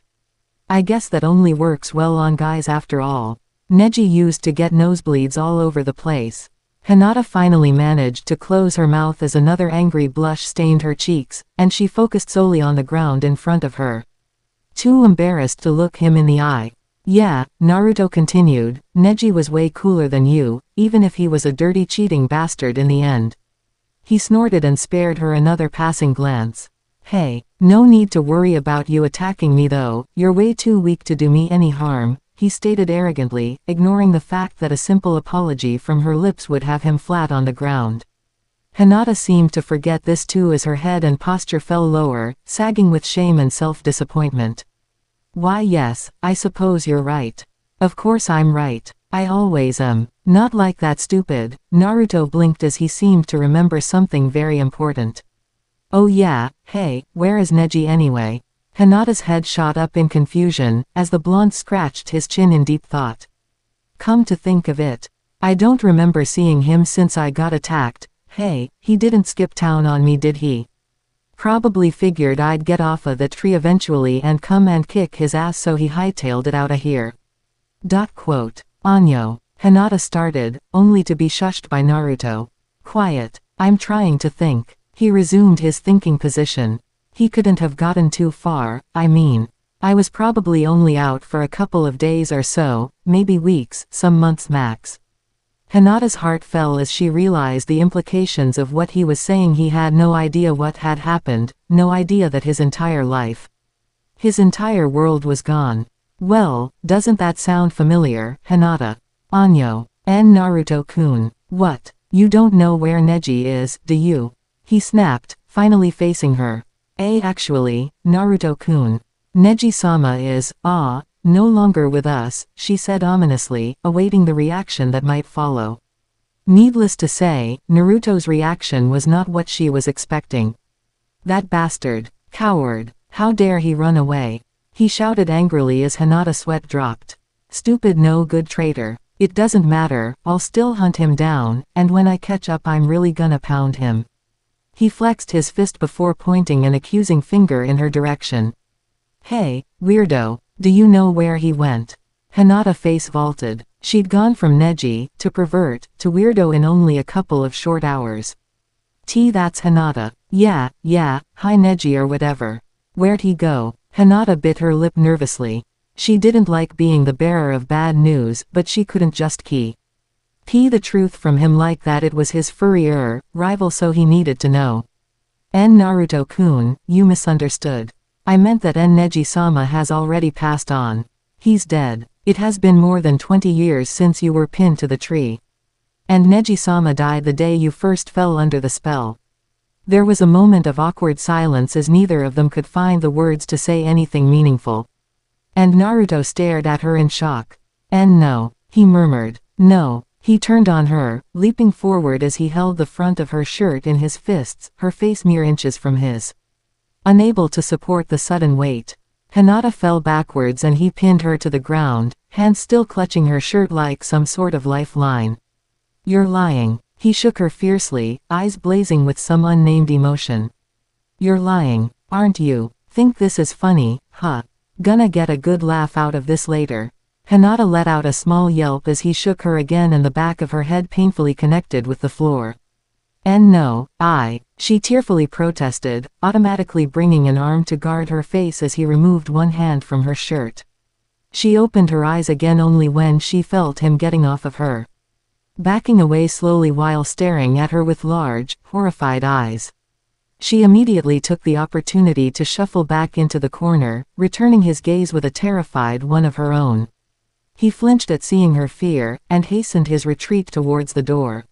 Speaker 1: "I guess that only works well on guys after all." Neji used to get nosebleeds all over the place. Hinata finally managed to close her mouth as another angry blush stained her cheeks, and she focused solely on the ground in front of her. Too embarrassed to look him in the eye. "Yeah," Naruto continued, "Neji was way cooler than you, even if he was a dirty cheating bastard in the end." He snorted and spared her another passing glance. "Hey, no need to worry about you attacking me though, you're way too weak to do me any harm," he stated arrogantly, ignoring the fact that a simple apology from her lips would have him flat on the ground. Hinata seemed to forget this too as her head and posture fell lower, sagging with shame and self-disappointment. "Why yes, I suppose you're right. Of course I'm right. I always am. Not like that, stupid." Naruto blinked as he seemed to remember something very important. "Oh yeah, hey, where is Neji anyway?" Hinata's head shot up in confusion, as the blonde scratched his chin in deep thought. "Come to think of it, I don't remember seeing him since I got attacked. Hey, he didn't skip town on me, did he? Probably figured I'd get off of the tree eventually and come and kick his ass, so he hightailed it out of here." Anyo. Hinata started, only to be shushed by Naruto. "Quiet, I'm trying to think." He resumed his thinking position. "He couldn't have gotten too far, I was probably only out for a couple of days or so, maybe weeks, some months max." Hinata's heart fell as she realized the implications of what he was saying. He had no idea what had happened, no idea that his entire life, his entire world was gone. "Well, doesn't that sound familiar, Hinata?" "Anyo. And Naruto-kun. What? You don't know where Neji is, do you?" he snapped, finally facing her. Actually, Naruto-kun. Neji-sama is, no longer with us, she said ominously, awaiting the reaction that might follow. Needless to say, Naruto's reaction was not what she was expecting. That bastard. Coward. How dare he run away? He shouted angrily as Hinata's sweat dropped. Stupid no-good traitor. It doesn't matter, I'll still hunt him down, and when I catch up I'm really gonna pound him. He flexed his fist before pointing an accusing finger in her direction. Hey, weirdo, do you know where he went? Hinata's face vaulted. She'd gone from Neji, to pervert, to weirdo in only a couple of short hours. That's Hinata. Yeah, hi Neji or whatever. Where'd he go? Hinata bit her lip nervously. She didn't like being the bearer of bad news, but she couldn't just keep the truth from him like that. It was his furrier rival, so he needed to know. Naruto-kun, you misunderstood. I meant that Neji-sama has already passed on. He's dead. It has been more than 20 years since you were pinned to the tree. And Neji-sama died the day you first fell under the spell. There was a moment of awkward silence as neither of them could find the words to say anything meaningful. And Naruto stared at her in shock. No, he murmured. No. He turned on her, leaping forward as he held the front of her shirt in his fists, her face mere inches from his. Unable to support the sudden weight, Hinata fell backwards and he pinned her to the ground, hands still clutching her shirt like some sort of lifeline. You're lying. He shook her fiercely, eyes blazing with some unnamed emotion. You're lying, aren't you? Think this is funny, huh? Gonna get a good laugh out of this later. Hinata let out a small yelp as he shook her again and the back of her head painfully connected with the floor. No, she tearfully protested, automatically bringing an arm to guard her face as he removed one hand from her shirt. She opened her eyes again only when she felt him getting off of her, backing away slowly while staring at her with large, horrified eyes. She immediately took the opportunity to shuffle back into the corner, returning his gaze with a terrified one of her own. He flinched at seeing her fear, and hastened his retreat towards the door.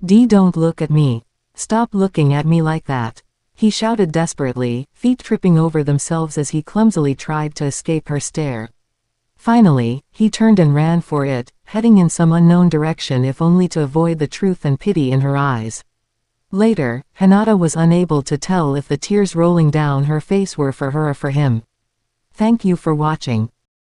Speaker 1: Don't look at me. Stop looking at me like that. He shouted desperately, feet tripping over themselves as he clumsily tried to escape her stare. Finally, he turned and ran for it, heading in some unknown direction if only to avoid the truth and pity in her eyes. Later, Hinata was unable to tell if the tears rolling down her face were for her or for him. Thank you for watching.